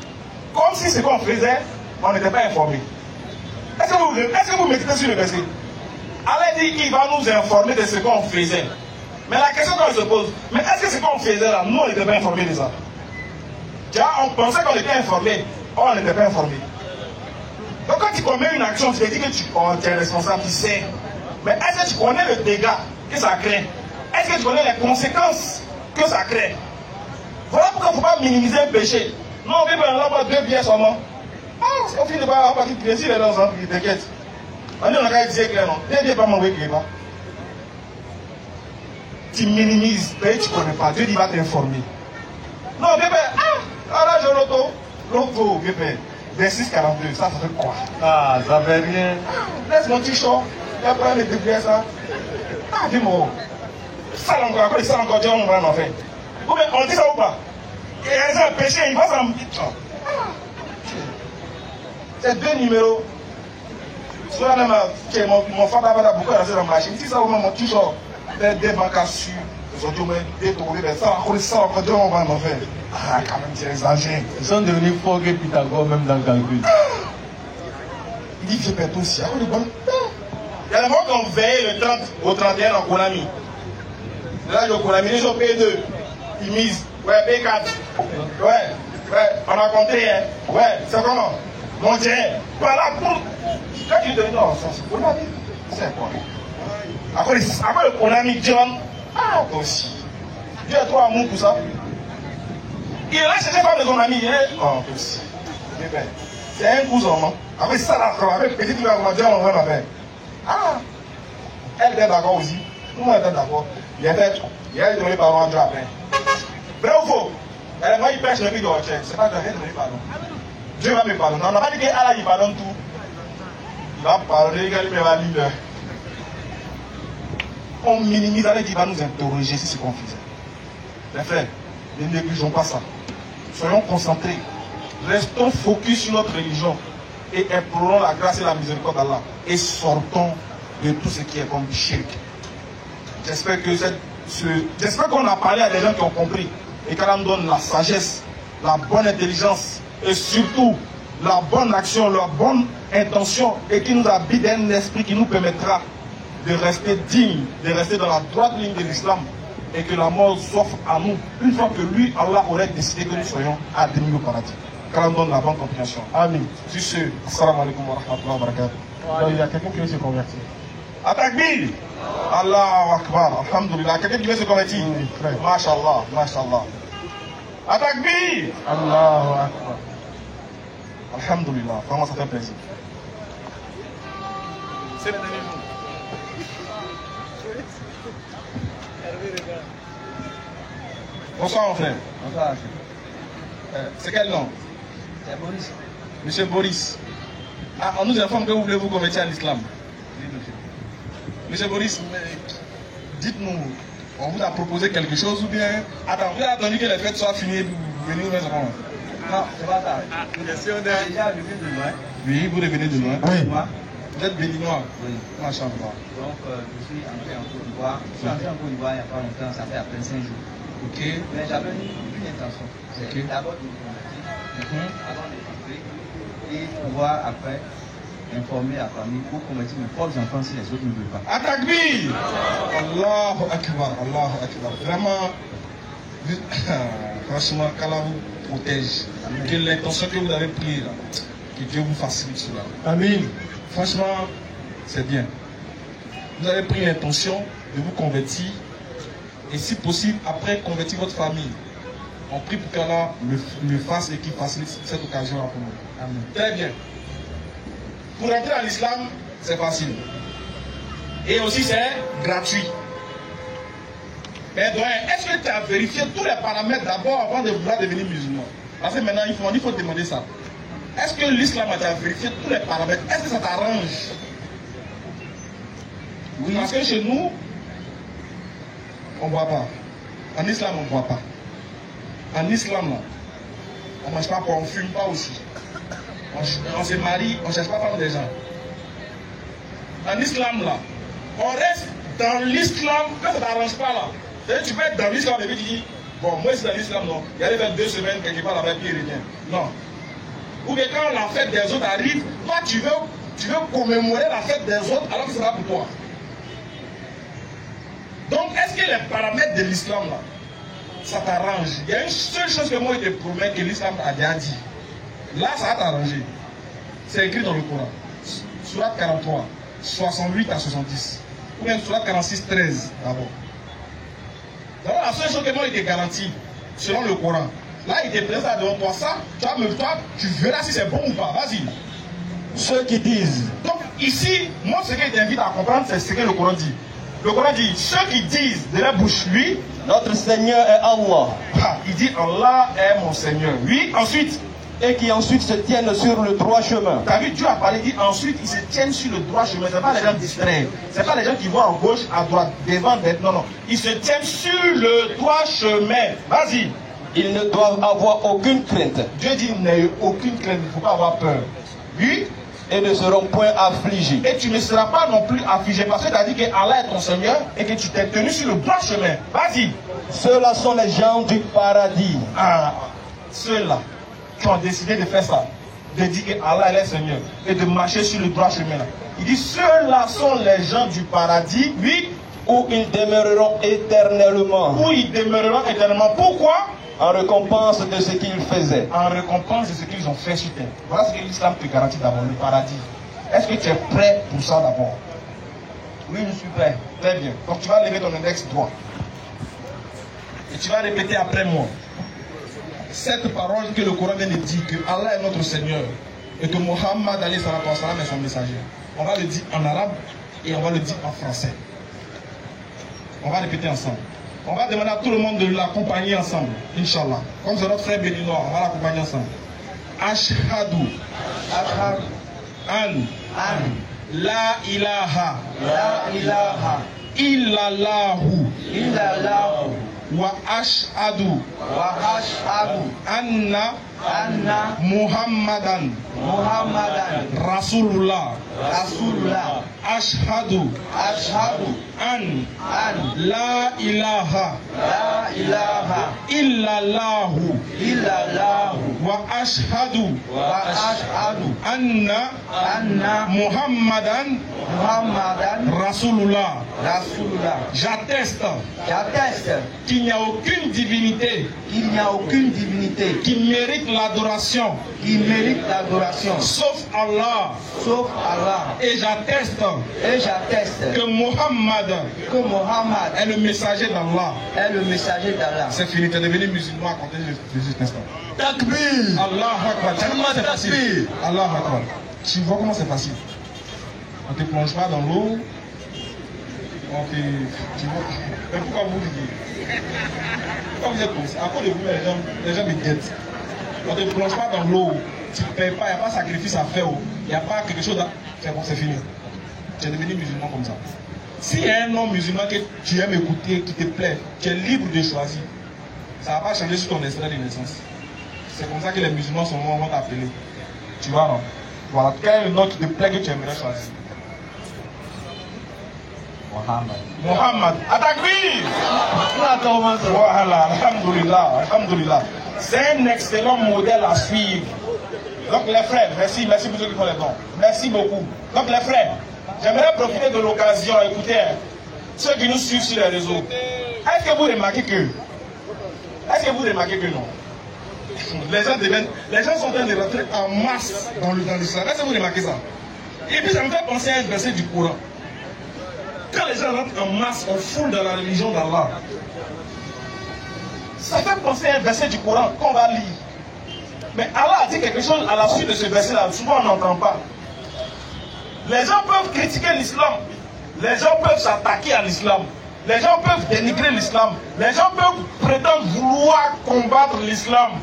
Comme si ce qu'on faisait, on n'était pas informé. Est-ce que vous méditez sur le verset? Allah dit qu'il va nous informer de ce qu'on faisait. Mais la question qu'on se pose, mais est-ce que ce qu'on faisait là, nous on n'était pas informés de ça? On pensait qu'on était informé, on n'était pas informé. Donc quand tu commets une action, tu te dis que tu es responsable, tu sais. Mais est-ce que tu connais le dégât que ça crée? Est-ce que tu connais les conséquences que ça crée? Voilà pourquoi il ne faut pas minimiser le péché. Non, on vit par exemple 2 bières seulement. Ah, au final, on va partir de plaisir dans un prix, t'inquiète. On dit, on a qu'à dire clair, non. 2 bières pas mauvais, pas. Tu minimises, mais tu ne connais pas. Dieu dit, il va t'informer. Non, bébé, là, je l'auto, bébé. 26,42, ça fait quoi? Ah, ça fait rien. Laisse mon petit chaud. Il va prendre les 2 bières, ça. Ah, dis-moi. Ça encore, après ça encore, Dieu, on va en faire. On dit ça ou pas? Il y a un péché, il va s'en... C'est 2 numéros. Soit même mon frère va beaucoup rester dans la machine. Si ça ou même mon petit chaud, des banques à su, ils ont dit, mais ça encore, Dieu, on va en faire. Ah, quand même, tu exagères. Ils sont devenus forts que Pythagore même dans le calcul. Il dit, je perds tout aussi. Il y a des gens qui ont veillé le 30 au 31 en Konami. Là, au Konami, les gens payent 2. Ils misent. Ouais, paye 4. Ouais, on a compté, hein. Ouais, c'est comment? Mon Dieu, voilà pour. Quand tu te dis, non, ça c'est Konami. C'est quoi? Après le Konami, John. Ah, toi aussi. Dieu a trop amour pour ça. Il est là chez les femmes de son ami. Oh, toi aussi. C'est un cousin, non? Après ça, là, avec petit, tu vas voir, Dieu, on va faire. Ah, elle était d'accord aussi. Tout le monde était d'accord. Il a donné pardon à Dieu après. Vrai ou faux? Elle va y pêcher le prix de Rocher. C'est pas que Dieu va donner pardon. Dieu va me pardonner. On n'a pas dit qu'Allah il pardonne tout. Il va pardonner, il va lire. On minimise avec qu'il va nous interroger sur ce qu'on faisait. Les frères, ne négligeons pas ça. Soyons concentrés. Restons focus sur notre religion. Et implorons la grâce et la miséricorde d'Allah. Et sortons de tout ce qui est comme shirk. J'espère qu'on a parlé à des gens qui ont compris. Et qu'Allah nous donne la sagesse, la bonne intelligence. Et surtout, la bonne action, la bonne intention. Et qui nous habite un esprit qui nous permettra de rester digne, de rester dans la droite ligne de l'islam. et que la mort s'offre à nous une fois que lui, Allah, aurait décidé que nous soyons admis au paradis. Qu'Allah donne la bonne compréhension. Amen. Sur ce, assalamu alaikum wa rahmatullahi wa barakatuh. Il y a quelqu'un qui veut se convertir. Atakbir. Allahu Akbar. Alhamdulillah. Quelqu'un qui veut se convertir? Oui, frère. Masha'Allah. Masha'Allah. Atakbir. Allahu Akbar. Alhamdulillah. Vraiment, ça fait plaisir. C'est le dernier jour. Bonsoir mon frère. Bonsoir. C'est quel nom? C'est Boris. Monsieur Boris. Ah, on nous informe que vous voulez vous convertir à l'islam. Oui, monsieur. Monsieur Boris, dites-nous, on vous a proposé quelque chose ou bien... Attends, vous avez attendu que les fêtes soient finies pour venir nous répondre? Non, c'est pas ça. Déjà, je viens de loin. Oui, vous revenez de loin. Oui. Vous êtes béninois? Oui. Machallah. Donc, je suis entré en Côte d'Ivoire. Je suis entré en Côte d'Ivoire il n'y a pas longtemps, ça fait à peine 5 jours. Ok. Mais j'avais une intention. C'est Ok. d'abord de me convertir avant de rentrer et pouvoir après informer la famille pour convertir mes propres enfants si les autres ne veulent pas. Atakbir! Allahu Akbar, Allahu Akbar. Vraiment, franchement, qu'Allah vous protège. Que l'intention que vous avez prise, là, que Dieu vous facilite cela. Amen. Franchement, c'est bien. Vous avez pris l'intention de vous convertir et si possible, après convertir votre famille. On prie pour qu'Allah le fasse et qu'il facilite cette occasion pour nous. Amen. Très bien. Pour entrer à l'islam, c'est facile. Et aussi, c'est gratuit. Mais est-ce que tu as vérifié tous les paramètres d'abord avant de vouloir devenir musulman? Parce que maintenant, il faut demander ça. Est-ce que l'islam a déjà vérifié tous les paramètres? Est-ce que ça t'arrange? Oui. Parce que chez nous, on ne boit pas. En islam, on ne boit pas. En islam, là, on ne mange pas, on ne fume pas aussi. On se marie, on ne cherche pas à prendre des gens. En islam, là, on reste dans l'islam, quand ça ne t'arrange pas, là. C'est-à-dire, tu peux être dans l'islam et puis tu dis, bon, moi, c'est dans l'islam, non. Il y a faire 2 semaines, quelque part, là-bas, puis il revient. Non. Ou bien quand la fête des autres arrive, toi, tu veux commémorer la fête des autres alors que c'est pas pour toi. Donc, est-ce que les paramètres de l'islam, là, ça t'arrange? Il y a une seule chose que moi, je te promets que l'islam a déjà dit. Là, ça va t'arranger. C'est écrit dans le Coran. Surat 43, 68 à 70. Ou bien Surat 46, 13, d'abord. D'abord, la seule chose que moi, il te garantit, selon le Coran, là, il te présente devant toi ça, tu verras si c'est bon ou pas. Vas-y. Ceux qui disent. Donc, ici, moi, ce que je t'invite à comprendre, c'est ce que le Coran dit. Le Coran dit, ceux qui disent de la bouche, lui, Notre Seigneur est Allah. Il dit, Allah est mon Seigneur. Oui, ensuite. Et qui ensuite se tiennent sur le droit chemin. Tu as vu, Dieu a parlé, il dit ensuite ils se tiennent sur le droit chemin. Ce n'est pas les gens distraits. Ce n'est pas les gens qui vont à gauche, à droite, devant, derrière. Non, non. Ils se tiennent sur le droit chemin. Vas-y. Ils ne doivent avoir aucune crainte. Dieu dit, n'ayez aucune crainte, il ne faut pas avoir peur. Oui. Et ne seront point affligés. Et tu ne seras pas non plus affligé parce que tu as dit que Allah est ton Seigneur et que tu t'es tenu sur le droit chemin. Vas-y. Ceux-là sont les gens du paradis. Ah, ceux-là qui ont décidé de faire ça, de dire que Allah est Seigneur et de marcher sur le droit chemin. Il dit ceux-là sont les gens du paradis, oui, où ils demeureront éternellement. Où ils demeureront éternellement. Pourquoi? En récompense de ce qu'ils faisaient. En récompense de ce qu'ils ont fait sur terre. Voilà ce que l'islam te garantit d'abord, le paradis. Est-ce que tu es prêt pour ça d'abord? Oui, je suis prêt. Très bien. Donc tu vas lever ton index droit. Et tu vas répéter après moi. Cette parole que le Coran vient de dire, que Allah est notre Seigneur et que Mohammed alayhi salatu wa salam est son messager. On va le dire en arabe et on va le dire en français. On va répéter ensemble. On va demander à tout le monde de l'accompagner ensemble, Inch'Allah. Comme c'est notre frère béninois, on va l'accompagner ensemble. Ashhadu an la ilaha illallahu wa ashhadu anna Muhammadan Rasulullah Ashhadu an la ilaha illallahu wa ashhadu anna Muhammadan Rasulullah. J'atteste qu'il n'y a aucune divinité qui mérite l'adoration sauf Allah. Et j'atteste que Mohammed est le messager d'Allah. C'est fini, tu es devenu musulman à compter de cet instant. Takbir. Allah Akbar. Tu vois comment c'est facile. Allah Akbar. Tu vois comment c'est facile. On ne te plonge pas dans l'eau. On te... Tu vois. Mais pourquoi vous dites? Pourquoi vous êtes comme ça? À cause de vous, les gens me guettent. On ne te plonge pas dans l'eau. Tu ne payes pas, il n'y a pas de sacrifice à faire. Il n'y a pas quelque chose à... C'est bon, c'est fini. Tu es devenu musulman comme ça. S'il y a un homme musulman que tu aimes écouter, qui te plaît, tu es libre de choisir. Ça ne va pas changer sur ton extrait de naissance. C'est comme ça que les musulmans vont t'appeler. Tu vois, non? Voilà, quel est le nom qui te plaît que tu aimerais choisir? Mohammed. Atakbir. Voilà, alhamdoulilah. C'est un excellent modèle à suivre. Donc les frères, merci pour ceux qui font les dons. Merci beaucoup. Donc les frères, j'aimerais profiter de l'occasion, écoutez, ceux qui nous suivent sur les réseaux. Est-ce que vous remarquez que non? Les gens sont en train de rentrer en masse dans l'islam. Est-ce que vous remarquez ça? Et puis ça me fait penser à un verset du Coran. Quand les gens rentrent en masse, on foule dans la religion d'Allah. Ça fait penser à un verset du Coran qu'on va lire. Mais Allah a dit quelque chose à la suite de ce verset-là. Souvent on n'entend pas. Les gens peuvent critiquer l'islam. Les gens peuvent s'attaquer à l'islam. Les gens peuvent dénigrer l'islam. Les gens peuvent prétendre vouloir combattre l'islam.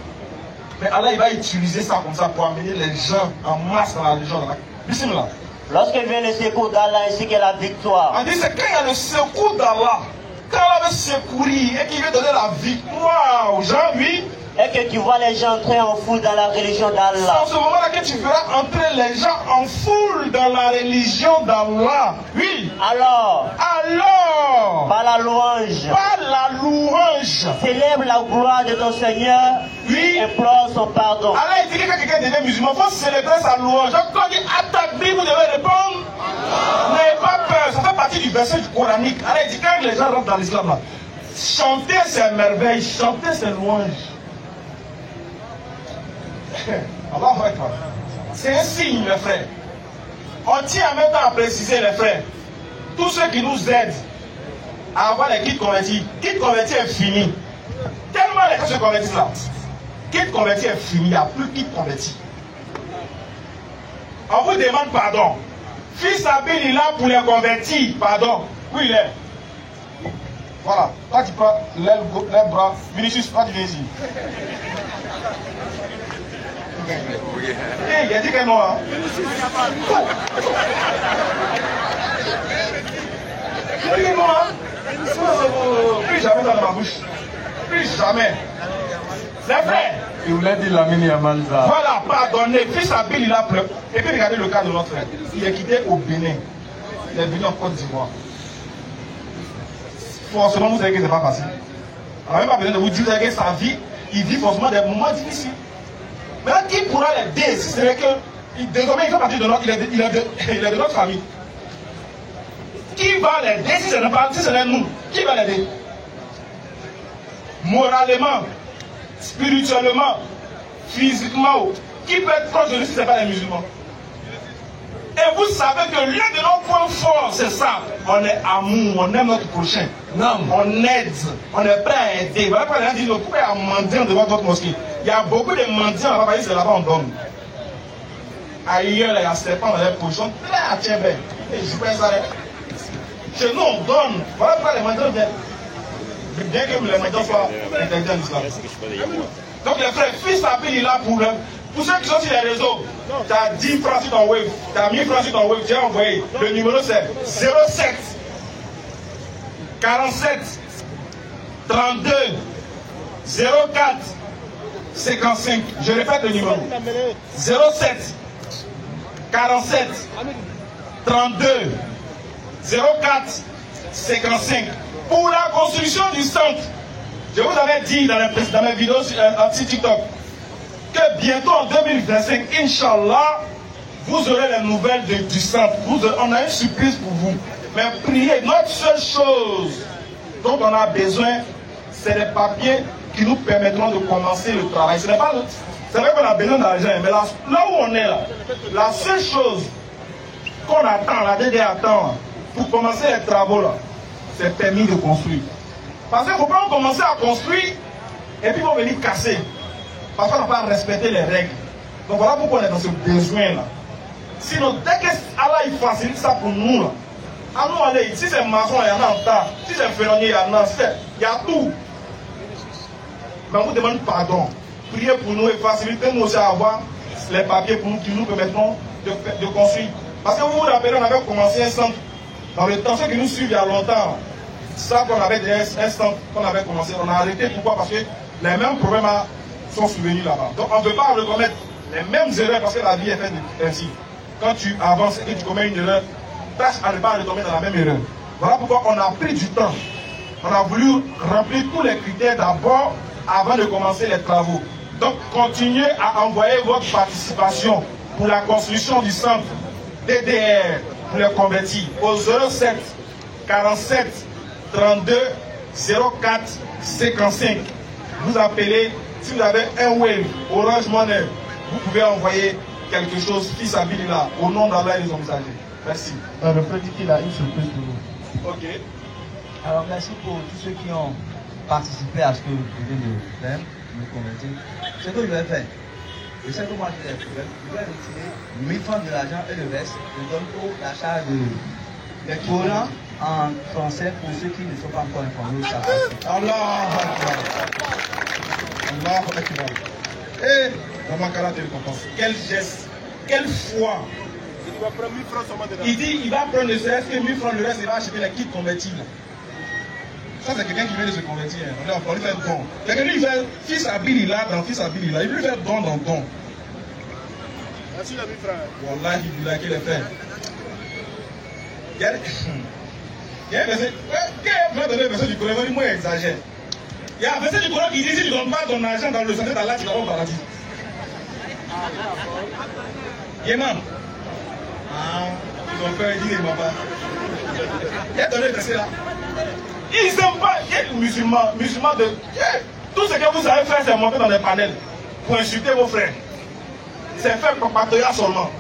Mais Allah il va utiliser ça comme ça pour amener les gens en masse dans la religion d'Allah. Bismillah. Lorsque vient le secours d'Allah ainsi que la victoire. On dit c'est quand il y a le secours d'Allah. Quand Allah veut secourir et qu'il veut donner la victoire aux gens, oui. Et que tu vois les gens entrer en foule dans la religion C'est d'Allah. en ce moment-là que tu verras entrer les gens en foule dans la religion d'Allah. Oui. Alors, par la louange, célèbre la gloire de ton Seigneur. Oui. Implore son pardon. Allah dit que quand quelqu'un devient musulman, il faut célébrer sa louange. Donc quand il dit Atakbir, vous devez répondre. N'ayez pas peur. Ça fait partie du verset du coranique. Allah dit quand les gens rentrent dans l'islam là, chantez ses merveilles, chantez ses louanges. C'est un signe, les frères. On tient en même temps à préciser, les frères, tous ceux qui nous aident à avoir les kits convertis. Kit converti est fini. Tellement les gens se convertissent là. Kit converti est fini, il n'y a plus kit converti. On vous demande pardon. Fils Abel il est là pour les convertir. Pardon. Où il est? Voilà. Toi tu prends les bras. Vinicius, toi tu viens ici. Il a dit que non. Hein? Il a dit que non. Hein? Plus jamais dans ma bouche. Plus jamais. Les frères. Il voulait dire la mini Amalza. Voilà, pardonnez. Fils Abel, il a pleuré. Et puis regardez le cas de notre frère. Il est quitté au Bénin. Il est venu en Côte d'Ivoire. Forcément, vous savez que ce n'est pas facile. On n'a même pas besoin de vous dire que sa vie, il vit forcément des moments difficiles. Maintenant, qui pourra l'aider si c'est que désormais il fait partie de notre, il est de notre famille. Qui va l'aider si ce n'est pas nous? Qui va l'aider? Moralement, spirituellement, physiquement, qui peut être proche de lui si ce n'est pas les musulmans? Et vous savez que l'un de nos points forts, c'est ça. On est amour, on aime notre prochain. Non. On aide, on est prêt à aider. Voilà pourquoi les gens disent, vous pouvez être mendiant devant votre mosquée. Il y a beaucoup de mendiants là-bas, c'est là-bas on donne. Ailleurs, il y a serpent dans les pochons. Là, tiens, ben. Je peux ça. Chez nous, on donne. Voilà pourquoi les mendiants viennent. Bien que les mendiants soient interdits en islam. Donc les frères, fils Abel est là pour ceux qui sont sur les réseaux. Tu as 10 francs sur ton wave, tu as 1000 francs sur ton wave, tu as envoyé. Le numéro c'est 07 47 32 04 55. Je répète le numéro. 07 47 32 04 55. Pour la construction du centre, je vous avais dit dans mes vidéos sur TikTok que bientôt en 2025, Inch'Allah, vous aurez les nouvelles du centre. On a une surprise pour vous. Mais priez, notre seule chose dont on a besoin, c'est les papiers qui nous permettront de commencer le travail. Ce n'est pas c'est vrai qu'on a besoin d'argent, mais là où on est là, la seule chose qu'on attend, la DD attend, pour commencer les travaux là, c'est permis de construire. Parce qu'il ne faut pas commencer à construire et puis ils vont venir casser. Parce qu'on n'a pas respecté les règles. Donc voilà pourquoi on est dans ce besoin là. Sinon, dès que Allah il facilite ça pour nous là, à nous aller, si c'est maçon, il y en a en tas. Si c'est ferronnier, il y en a. Il y a tout. Mais on vous demande pardon. Priez pour nous et facilitez-nous aussi à avoir les papiers pour nous qui nous permettront de construire. Parce que vous vous rappelez, on avait commencé un centre dans le temps, ceux qui nous suivent il y a longtemps. Ça qu'on avait déjà un centre qu'on avait commencé, on a arrêté. Pourquoi? Parce que les mêmes problèmes sont survenus là-bas. Donc on ne peut pas recommettre les mêmes erreurs parce que la vie est faite ainsi. Quand tu avances et que tu commets une erreur, tâche à ne pas retomber dans la même erreur. Voilà pourquoi on a pris du temps. On a voulu remplir tous les critères d'abord avant de commencer les travaux. Donc continuez à envoyer votre participation pour la construction du centre DDR pour les convertis au 07 47 32 04 55. Vous appelez, si vous avez un Wave, Orange Money, vous pouvez envoyer quelque chose fils à Bilila au nom d'Allah et des hommes messagers. Merci. Le frère dit qu'il a une surprise pour nous. Ok. Alors merci pour tous ceux qui ont participé à ce que vous venez de faire, de me convertir. Ce que je vais faire, je sais que moi je vais faire. Je vais retirer 1000 francs de l'argent et le reste, je donne pour l'achat des Corans en français pour ceux qui ne sont pas encore informés. Allah Akbar. Allah Akbar. Et Ramakala te récompense. Quel geste, quelle foi. Il dit il va prendre le reste que 1000 francs, le reste il va acheter les kits convertis. Ça c'est quelqu'un qui vient de se convertir. On lui fait don. Quelqu'un lui fait fils à Bilila dans fils à Bilila. Il lui fait don dans don. Merci la 1000 francs. Wallah il a qu'il est fait. Il y a un verset. Quel est le verset du Coran? Moi exagère. Il y a un verset du Coran qui dit si tu ne donnes pas ton argent dans le sentier d'Allah, tu vas au paradis. Yéman. Ah, ils ont peur, ils disent pas. Il y a donné le verset là. Ils n'aiment pas. Les musulmans de. Tout ce que vous savez faire, c'est monter dans des panels pour insulter vos frères. C'est faire propaganda seulement.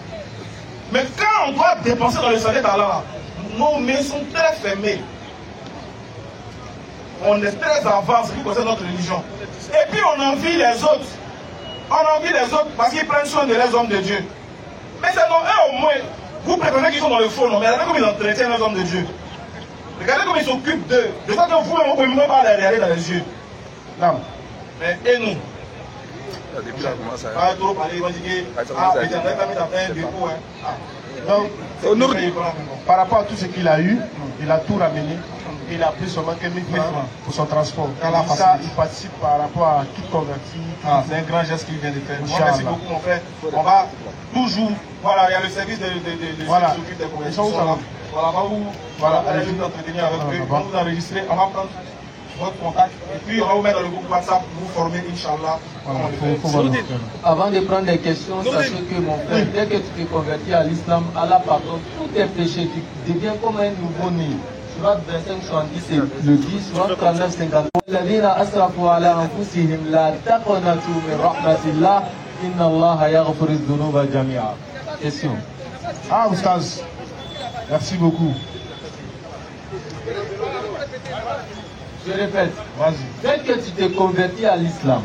Mais quand on doit dépenser dans le sentier d'Allah, nos mains sont très fermées. On est très avancé qui concerne notre religion. Et puis on envie les autres. On envie les autres parce qu'ils prennent soin de les hommes de Dieu. Mais c'est non, eux au moins, vous prétendez qu'ils sont dans le faux, non, mais regardez comme ils entretiennent les hommes de Dieu. Regardez comme ils s'occupent d'eux. De ça que vous-même, vous ne pouvez même pas les regarder dans les yeux. Non. Mais et nous? Pas trop parler, ils vont dire Donc, par rapport à tout ce qu'il a eu, il a tout ramené. Il a pris seulement que 1000 francs pour son transport. Ça, il participe par rapport à qui convertit. C'est un grand geste qu'il vient de faire. Merci beaucoup mon frère. On va toujours, voilà, il y a le service de voilà. ceux qui s'occupent des conversions. Voilà, allez vous entretenir avec eux. On va vous enregistrer, on va prendre votre contact et puis on va vous mettre dans le groupe WhatsApp pour vous former, Inch'Allah. Avant de prendre des questions, sachez que mon frère, dès que tu te convertis à l'islam, Allah pardonne tous tes péchés, tu deviens comme un nouveau-né. Surat 25, 70 et le 10, Surat 39, 50. الذين أسرفوا على أنفسهم لا تقنطوا من رحمة الله إن الله يغفر الذنوب جميعا. Question. Ah, Oustaz, merci beaucoup. Je répète, dès que tu te convertis à l'islam,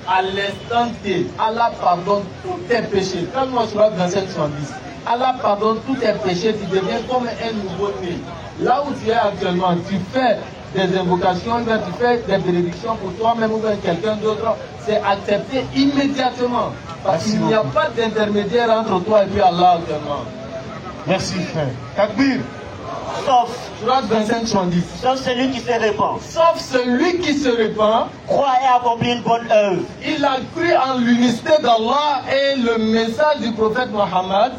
à l'instant T, Allah pardonne tous tes péchés. Comme Surat 25, 70. Allah pardonne tous tes péchés, tu deviens comme un nouveau-né. Là où tu es actuellement, tu fais des invocations, tu fais des bénédictions pour toi-même ou bien quelqu'un d'autre, c'est accepté immédiatement. Parce qu'il n'y a pas d'intermédiaire entre toi et puis Allah actuellement. Merci frère. Takbir. Sauf. Sourate 25, 70. Sauf celui qui se répand. Sauf celui qui se répand. Croit et accomplit une bonne œuvre. Il a cru en l'unicité d'Allah et le message du prophète Mohammed.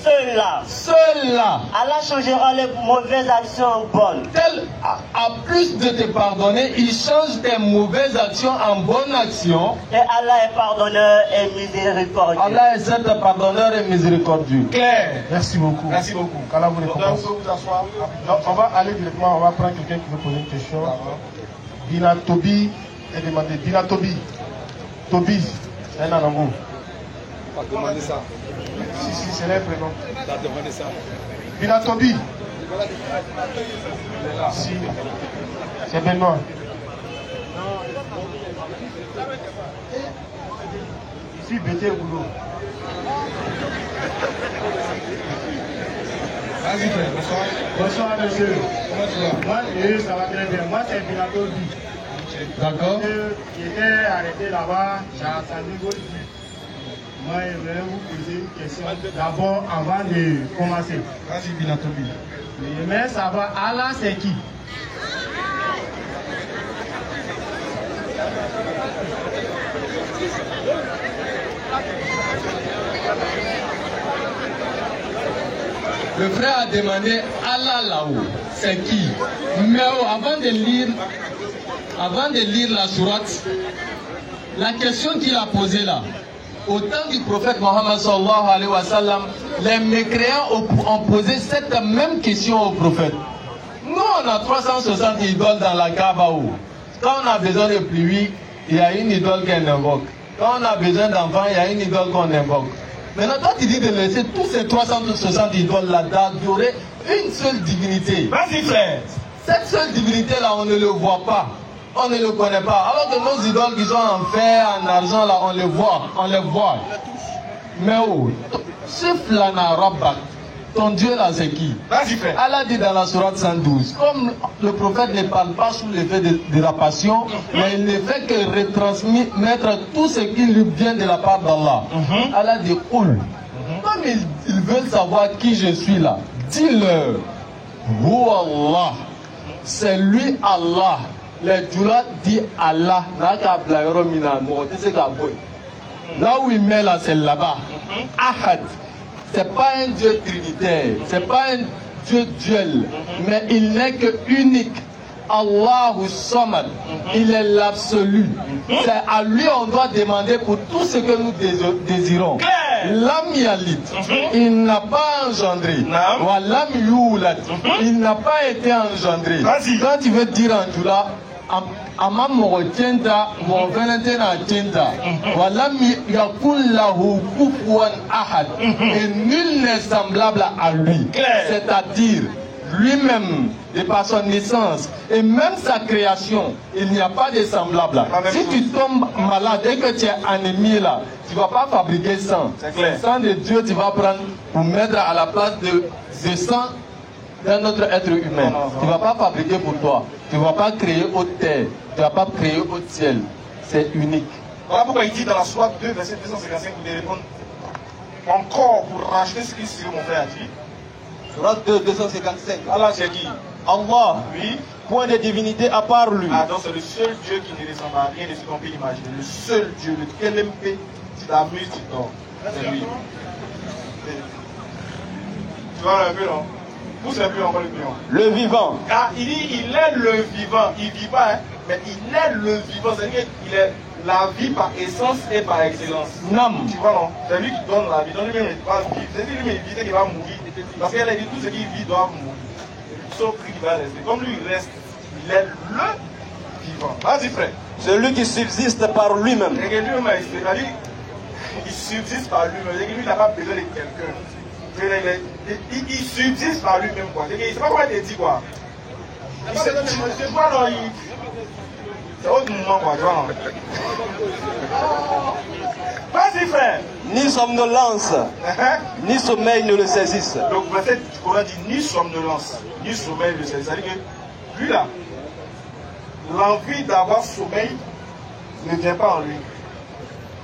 Ceux-là. Allah changera les mauvaises actions en bonnes. Tel, à plus de te pardonner, il change tes mauvaises actions en bonnes actions. Et Allah est pardonneur et miséricordieux. Allah est certes pardonneur et miséricordieux. Claire. Merci beaucoup. Merci beaucoup. Qu'Allah vous récompense. Donc, vous asseoir. Donc, on va aller directement, on va prendre quelqu'un qui veut poser une question. Bina Tobi est demandé. Bina Tobi. Tobi, c'est un anango. On va demander ça. Si, c'est leur prénom. On va demander ça. Bina Tobi. Si. C'est Benoît. Ici, Bété Boulot. Vas-y, frère. Bonsoir. Bonsoir, monsieur. Comment tu vas? Moi, ça va très bien. Moi, c'est Bina Tobi. D'accord. J'étais arrêté là-bas, j'ai entendu votre vie. Moi, je voulais vous poser une question d'abord avant de commencer. Vas-y, Binatobi. J'aimerais savoir, Allah c'est qui? Le frère a demandé Allah là-haut, c'est qui? Mais avant de lire la sourate, la question qu'il a posée là, au temps du prophète Mohammed sallallahu alayhi wa sallam, les mécréants ont posé cette même question au prophète. Nous, on a 360 idoles dans la Kaaba. Quand on a besoin de pluie, il y a une idole qu'on invoque. Quand on a besoin d'enfants, il y a une idole qu'on invoque. Maintenant, toi, tu dis de laisser tous ces 360 idoles-là, d'adorer une seule divinité. Vas-y, frère. Cette seule divinité-là, on ne le voit pas. On ne le connaît pas. Alors que nos idoles qui sont en fer, en argent, là, on les voit. On les voit. Mais oh, Siflana Rabbak, ton Dieu là, c'est qui? Vas-y, frère. Allah dit dans la sourate 112, comme le prophète ne parle pas sous l'effet de la passion, mais il ne fait que retransmettre tout ce qui lui vient de la part d'Allah. Allah dit, Oul. Comme ils veulent savoir qui je suis là, dis-leur, Hu Allah, c'est lui Allah. Les Djoulat dit Allah, là où il met là, c'est là-bas. Ahad, c'est pas un Dieu trinitaire, c'est pas un Dieu duel, mais il n'est que unique. Allahu Samad, il est l'absolu. C'est à lui on doit demander pour tout ce que nous désirons. Lam Yalid, il n'a pas engendré. Wa Lam Yulat, il n'a pas été engendré. Quand tu veux dire en Djoula, Amam Morotienda, Morvenetena Tienda, Walam Yakullahu Kufuan Ahad, et nul n'est semblable à lui. C'est-à-dire, lui-même, de par son naissance, et même sa création, il n'y a pas de semblable. Si tu tombes malade et que tu es anémie là, tu ne vas pas fabriquer sang. Le sang de Dieu, tu vas prendre pour mettre à la place de sang d'un autre être humain. Tu ne vas pas fabriquer pour toi. Tu ne vas pas créer haute terre. Tu ne vas pas créer haute ciel. C'est unique. Voilà pourquoi il dit dans la sourate 2, verset 255, vous devez répondre encore pour racheter ce que mon frère a dit. Sourate 2, 255. Allah c'est qui? Allah. Oui. Point de divinité à part lui. Ah, donc c'est le seul Dieu qui ne ressemble à rien de ce qu'on peut imaginer. Le seul Dieu, le KLMP, tu t'amuses, tu dors. C'est lui. Tu vois un peu, non? Pousse un peu encore le pion. Le vivant. Ah, il dit, il est le vivant. Il ne vit pas, hein, mais il est le vivant. C'est-à-dire qu'il est la vie par essence et par excellence. Nam. Tu vois, non? C'est lui qui donne la vie. Donc lui-même, il va vivre. C'est lui-même, il vit qu'il va mourir. Parce qu'elle a dit, tout ce qui vit doit mourir. Sauf lui qui va rester. Comme lui, il reste. Il est le vivant. Vas-y, frère. Celui qui subsiste par lui-même. Et que lui-même, c'est-à-dire, il subsiste par lui-même. C'est-à-dire que lui, il n'a pas besoin de quelqu'un. Il subsiste par lui-même, quoi. C'est pas comment il te dit, quoi. C'est quoi, non? C'est autre moment, quoi. Tu vois, non? Vas-y, frère. Ni somnolence, ni sommeil ne le saisissent. Donc, le verset du Coran dit ni somnolence, ni sommeil ne le saisissent. C'est-à-dire que lui, là, l'envie d'avoir sommeil ne vient pas en lui.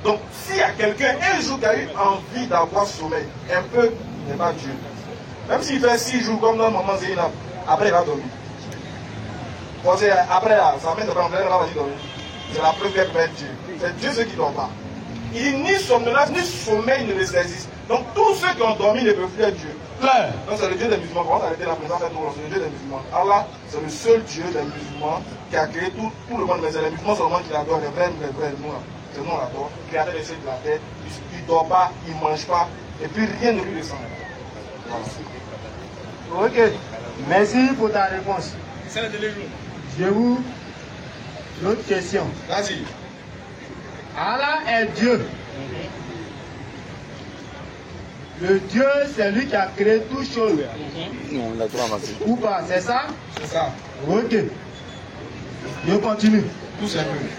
Donc, s'il y a quelqu'un, un jour qui a eu envie d'avoir sommeil, un peu, il n'est pas Dieu. Même s'il fait 6 jours comme notre maman Zénab, après il va dormir. Parce que après là, sa mère ne va pas dormir. C'est la preuve qu'elle fait Dieu. C'est Dieu ceux qui ne dorment pas. Il dit ni somnolence, ni sommeil ne les saisissent. Donc tous ceux qui ont dormi ne peuvent plus être Dieu. Claire. Donc c'est le Dieu des musulmans. Comment arrêter la présence c'est le Dieu des musulmans. Allah, c'est le seul Dieu des musulmans qui a créé tout le monde. Mais c'est les musulmans seulement qui l'adorent, les vrais, nous là. C'est nous on l'adore. Créateur des cieux de la terre. Il ne dort pas, il ne mange pas. Et puis rien ne lui descend. Voilà. Ok. Merci pour ta réponse. Je vous. L'autre question. Vas-y. Allah est Dieu. Le Dieu, c'est lui qui a créé toutes choses. Non, on l'a trop ramassé. Ou pas, c'est ça? C'est ça. Ok. Je continue. Tout simplement.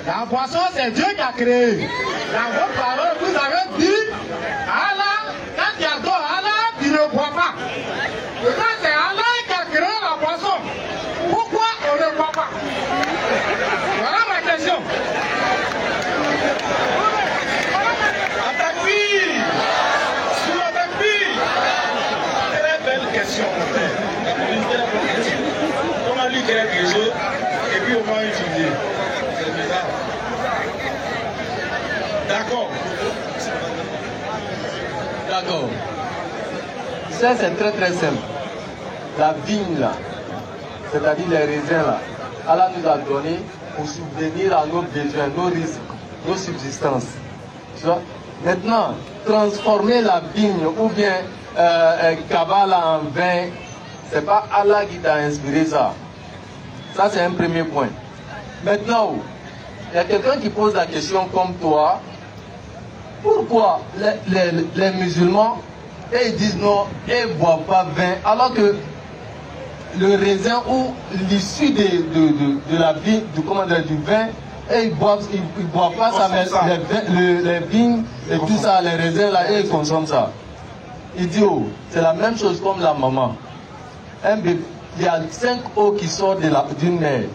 La boisson, c'est Dieu qui a créé. Dans vos paroles, vous avez dit, Allah, quand tu adores Allah, tu ne bois pas. Pourtant, c'est Allah qui a créé la boisson. Pourquoi on ne boit pas? Voilà ma question. Attaque-lui! Sur l'attaque-lui! Très belle question. On a lu quelque chose et puis on va étudier. C'est bizarre. D'accord. D'accord. Ça, c'est très très simple. La vigne là, c'est-à-dire les raisins là, Allah nous a donné pour subvenir à nos besoins, nos risques, nos subsistances. Tu vois? Maintenant, transformer la vigne ou bien cabala en vin, c'est pas Allah qui t'a inspiré ça. Ça, c'est un premier point. Maintenant, il y a quelqu'un qui pose la question comme toi. Pourquoi les musulmans, ils disent non, ils ne boivent pas vin, alors que le raisin ou l'issue de la vie, du vin, et ils boivent pas ça, mais les vignes et tout ça, les raisins là, et ils consomment ça. Il dit, oh, c'est la même chose comme la maman. Un bébé, il y a 5 eaux qui sortent d'une mère.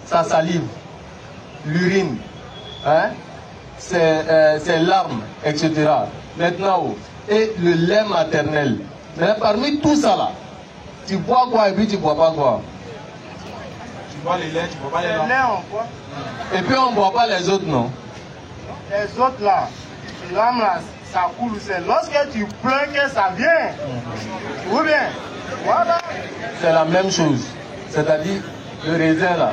Sa salive, l'urine, hein, ses larmes, etc. Maintenant, oh, et le lait maternel. Mais parmi tout ça là, tu bois quoi et puis tu bois pas quoi? Tu bois les laits, tu bois pas les larmes. Les laits, on boit. Et puis on boit pas les autres, non? Les autres là, les larmes là, ça coule. C'est lorsque tu pleures que ça vient. Ou bien, voilà. C'est la même chose. C'est-à-dire, le raisin là,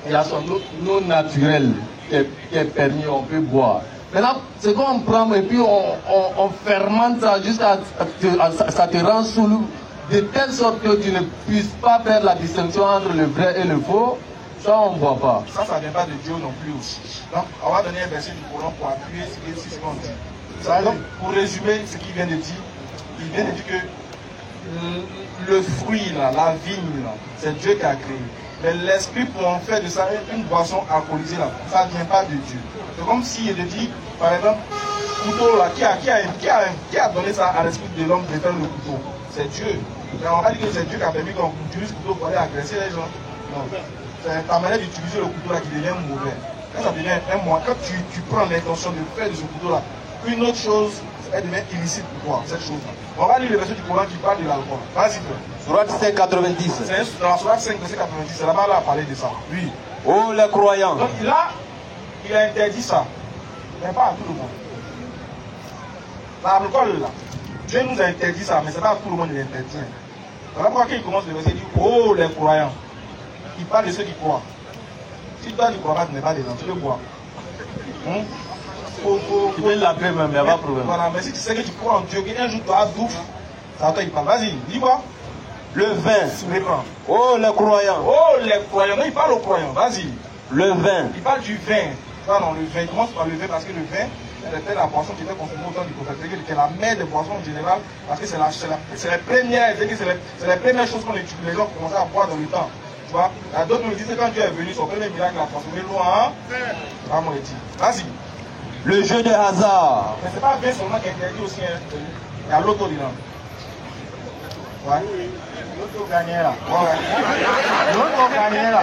il a son eau naturelle qui est permis, on peut boire. Maintenant, c'est qu'on prend et puis on fermente ça jusqu'à ça te rend sous de telle sorte que tu ne puisses pas faire la distinction entre le vrai et le faux. Ça, on ne voit pas. Ça ne vient pas de Dieu non plus aussi. Donc, on va donner un verset du Coran pour appuyer ce qu'on dit. Donc, pour résumer ce qu'il vient de dire, il vient de dire que le fruit, là, la vigne, là, c'est Dieu qui a créé. Mais l'esprit pour en faire de ça une boisson alcoolisée, là, ça ne vient pas de Dieu. C'est comme s'il dit, par exemple, couteau, là, qui a donné ça à l'esprit de l'homme de faire le couteau? C'est Dieu. Mais on va dire que c'est Dieu qui a permis qu'on utilise le couteau pour aller agresser les gens. Non. C'est ta manière d'utiliser le couteau là qui devient mauvais. Quand ça devient quand tu prends l'intention de faire de ce couteau là, une autre chose, elle devient illicite pour toi, cette chose là. On va lire le verset du Coran qui parle de l'alcool. Vas-y, frère. Sourate 590. C'est dans la Sourate 5, verset 90. C'est là-bas là à parler de ça. Oui. Oh les croyants. Donc là, il a interdit ça. Mais pas à tout le monde. L'alcool là, Dieu nous a interdit ça, mais c'est pas à tout le monde qu'il interdit. Voilà pourquoi il commence le verset, il dit, oh les croyants. Il parle de ceux qui croient. Si toi tu ne crois pas, tu n'es pas dedans, tu le crois. Tu peux l'appeler même, il n'y a pas de problème. Voilà, mais si tu sais que tu crois en Dieu, qu'un jour tu as doute, c'est à toi qu'il parle. Vas-y, dis-moi. Le vin. Oh les croyants. Oh les croyants. Non, il parle aux croyants. Vas-y. Le vin. Il parle du vin. Non, non, le vin. Il commence par le vin parce que le vin, c'était la boisson qui était consommée au temps du prophète. C'est la mère des boissons en général parce que c'est la première, c'est la première chose qu'on utilise. Les gens commençaient à boire dans le temps. Tu vois, d'autres me disent que quand Dieu est venu, son premier miracle a transformé l'eau en. Ah, moi, dit. Vas-y. Le jeu de hasard. Mais c'est pas bien seulement qui est interdit aussi. Il y a l'auto dedans. Ouais. L'auto gagné là. Ouais. L'auto gagné là.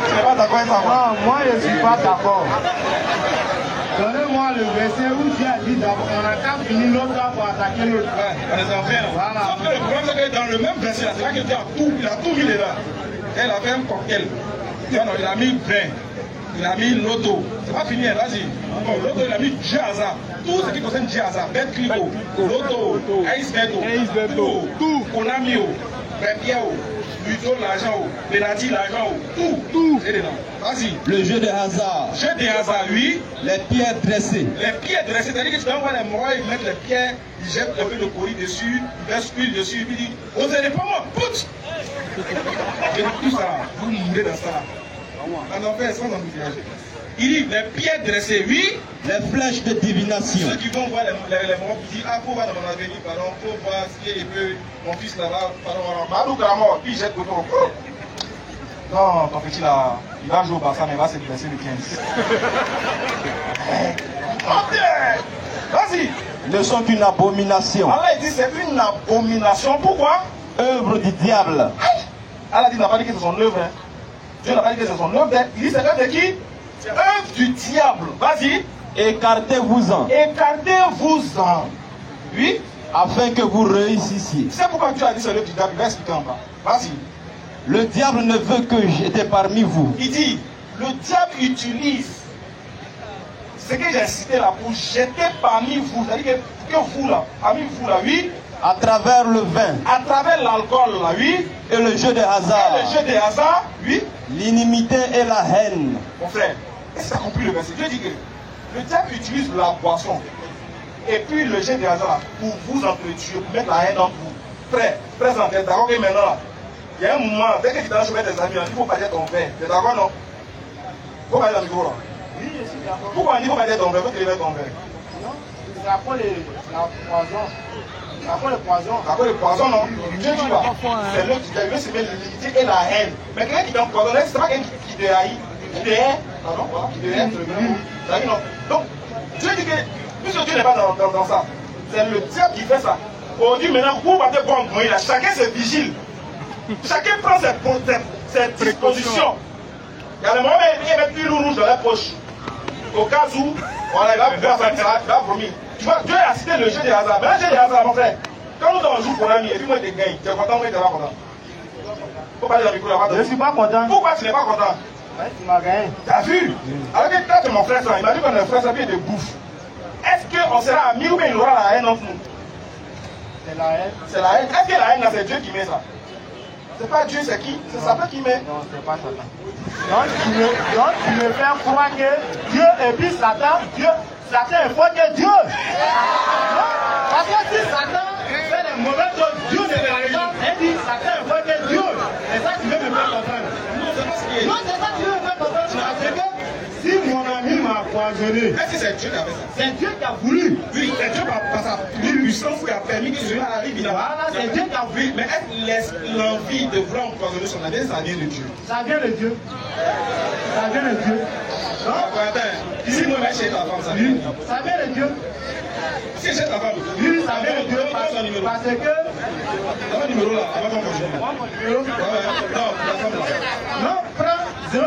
Tu n'es pas d'accord avec ça? Non, moi je ne suis pas d'accord. Donnez-moi Montre-moi le verset où Dieu a dit d'abord, on a qu'à finir l'autre pour attaquer l'autre. Ouais, on les en fait. Voilà. Sauf que le problème, c'est que dans le même verset, c'est là que Dieu il a tout mis dedans. Elle a fait un cocktail. Il a mis vin, il a mis loto. C'est pas fini, vas-y. Bon, loto, il a mis Jazza. Tout ce qui concerne Jazza, Bet Clico, Loto, Ace Beto, tout, Konami, Pierre, Ludo, l'argent, Benati, l'argent, tout. C'est dedans. Vas-y. Le jeu de hasard. Jeu de hasard, oui. Les pierres dressées. Les pierres dressées, c'est-à-dire que tu vas voir les morts, ils mettent les pierres, ils jettent un peu de courrier dessus, ils versent l'huile dessus, puis ils disent, osez pas moi, put! Et tout ça, vous mourrez dans ça. En enfer, sans embouteillage. Il dit, les pierres dressées, oui. Les flèches de divination. Ceux qui vont voir les morts, qui disent, ah, faut voir dans mon avenir, pardon, faut voir ce qui est mon fils là-bas, pardon, Madou Karamor, puis il jette autour. Non, ton petit là, il va jouer au Barça, mais il va se blesser le 15. Vas-y. Ne sont qu'une abomination. Allah dit c'est une abomination. Pourquoi? Œuvre du diable. Allah dit n'a pas dit que c'est son œuvre. Hein. Dieu n'a pas dit que c'est son œuvre. Il dit c'est l'œuvre de qui? C'est l'œuvre du diable. Vas-y. Écartez-vous-en. Écartez-vous-en. Oui. Afin que vous réussissiez. C'est pourquoi Dieu a dit c'est l'œuvre du diable. Il va expliquer en bas. Vas-y. Le diable ne veut que j'étais parmi vous. Il dit, le diable utilise ce que j'ai cité là pour jeter parmi vous. C'est-à-dire que vous là, parmi vous là, oui. À travers le vin. À travers l'alcool là, oui. Et le jeu de hasard. Et le jeu de hasard, oui. L'inimité et la haine. Mon frère, est-ce que tu as compris le verset? Dieu dit que le diable utilise la boisson et puis le jeu de hasard pour vous entretuer, pour mettre la haine en vous. Frère, présent, t'es d'accord que maintenant là, il y a un moment, dès que tu es dans le chemin des amis, il ne faut pas dire ton frère. T'es d'accord, non? Il faut pas dire dans le micro là. Oui, je suis d'accord. Pourquoi on dit qu'il ne faut pas dire ton frère? Il faut que tu ton frère. Non, c'est après la poison. Après le poison. Après le poison, non? Dieu dit là, c'est l'autre qui veut semer l'humilité et la haine. Mais quelqu'un qui t'empoisonne, c'est pas quelqu'un qui te haït, qui te hait. Pardon, voilà, qui te hait. T'as vu, non? Donc, Dieu dit que, puisque Dieu n'est pas dans ça, c'est le diable qui fait ça. On dit maintenant, vous battez bon bruit là, chacun se vigile. Chacun prend ses dispositions. Il y a des moments où il met une rouge dans la poche. Au cas où, voilà, il va boire ça, il va vomir. Tu vois, Dieu a cité le jeu de hasard. Mais le jeu de hasard, mon frère, quand nous on joue pour l'ami et puis moi je gagne, tu es content, moi je n'es pas content. Faut pas dire la micro là-bas. Je ne suis pas content. Pourquoi tu n'es pas content? Ouais, tu m'as gagné. T'as vu? Alors que quand c'est mon frère ça, il m'a dit qu'on est frère ça, puis il te bouffe. Est-ce qu'on sera amis ou bien il aura la haine entre nous? C'est la haine. C'est la haine. Est-ce que la haine là, c'est Dieu qui met ça? C'est pas Dieu, c'est qui? C'est Satan qui met. Non, c'est pas Satan. Donc tu me fais croire que Dieu et puis Satan est fort que Dieu. Non, parce que si Satan fait des mauvaises choses, Dieu ne fait pas. Et dit Satan est fort que Dieu. C'est ça qui veut me faire comprendre. Non, c'est pas ce qui est. Non, c'est ça qui veut me faire comprendre. Parce que si mon ami m'a empoisonné, est-ce que c'est Dieu qui a fait ça? c'est Dieu qui a voulu. Oui, c'est Dieu par sa puissance qui a permis que cela arrive. Voilà, c'est Dieu qui a voulu. Oui, mais est-ce que l'envie de vouloir empoisonner son ami, ça vient de Dieu? Ça vient de Dieu. Ça vient de Dieu. Non? Attends, ici, moi, je chez ta femme, ça vient de Dieu. Ça vient de Dieu. Si j'ai ta femme, Oui, ça vient de Dieu. Parce que. Donne le numéro là, avant qu'on continue. Mon numéro. Non, la femme là. Non, prends 0500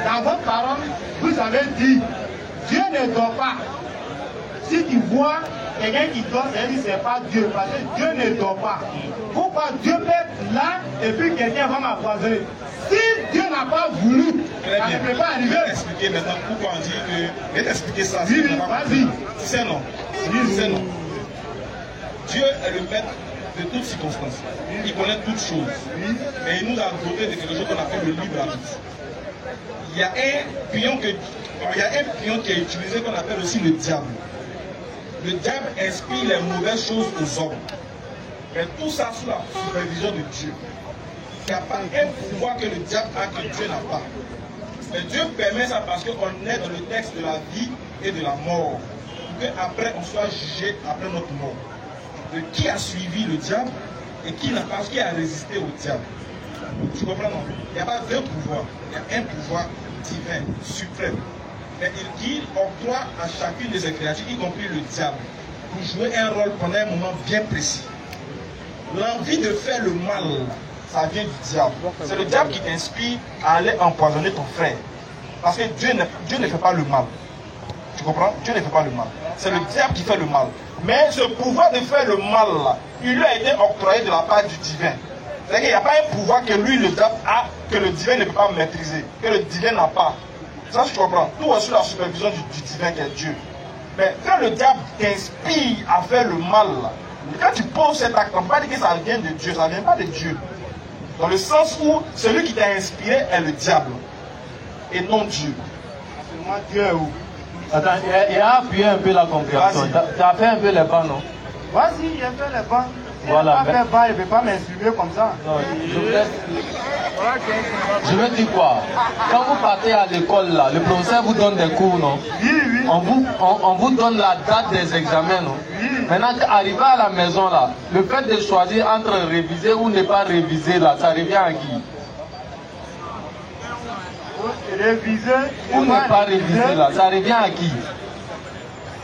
Dans votre parole, vous avez dit, Dieu ne dort pas. Si tu vois quelqu'un qui dort, c'est pas Dieu, parce que Dieu ne dort pas. Pourquoi Dieu peut être là et puis quelqu'un va m'empoisonner? Si Dieu n'a pas voulu, ça ne peut pas arriver. Je vais t'expliquer maintenant pourquoi on dit que. Je vais t'expliquer ça. Oui, vas-y. C'est non. C'est non. Dieu est le maître de toutes circonstances. Il connaît toutes choses. Et il nous a doté de quelque chose qu'on appelle le libre arbitre. Il y a un pion qui est utilisé qu'on appelle aussi le diable. Le diable inspire les mauvaises choses aux hommes. Mais tout ça sous la supervision de Dieu. Il n'y a pas un pouvoir que le diable a que Dieu n'a pas. Mais Dieu permet ça parce qu'on est dans le texte de la vie et de la mort. Pour qu'après on soit jugé après notre mort. De qui a suivi le diable et qui n'a pas, qui a résisté au diable. Tu comprends, non? Il n'y a pas deux pouvoirs. Il y a un pouvoir divin, suprême. Mais il octroie à chacune de ses créatures, y compris le diable, pour jouer un rôle pendant un moment bien précis. L'envie de faire le mal, ça vient du diable. C'est le diable qui t'inspire à aller empoisonner ton frère. Parce que Dieu ne fait pas le mal. Tu comprends? Dieu ne fait pas le mal. C'est le diable qui fait le mal. Mais ce pouvoir de faire le mal, là, il lui a été octroyé de la part du divin. C'est-à-dire qu'il n'y a pas un pouvoir que lui, le diable, a, que le divin ne peut pas maîtriser, que le divin n'a pas. Ça, tu comprends? Tout est sous la supervision du divin qui est Dieu. Mais quand le diable t'inspire à faire le mal, là, quand tu poses cet acte, on ne peut pas dire que ça vient de Dieu, ça ne vient pas de Dieu. Dans le sens où celui qui t'a inspiré est le diable et non Dieu. Seulement Dieu est où? Attends, il a appuyé un peu la compréhension. Tu as fait un peu les pas, non? Vas-y, il a fait les bancs. Si Voilà, il n'a pas fait banc, il ne peut pas m'insulter comme ça. Non, je veux dire quoi? Quand vous partez à l'école, là, le professeur vous donne des cours, non? Oui, oui. On vous donne la date des examens, non? Oui. Maintenant, arrivé à la maison, là, le fait de choisir entre réviser ou ne pas réviser, là, ça revient à qui? Réviser Ou ne pas réviser, là, ça revient à qui?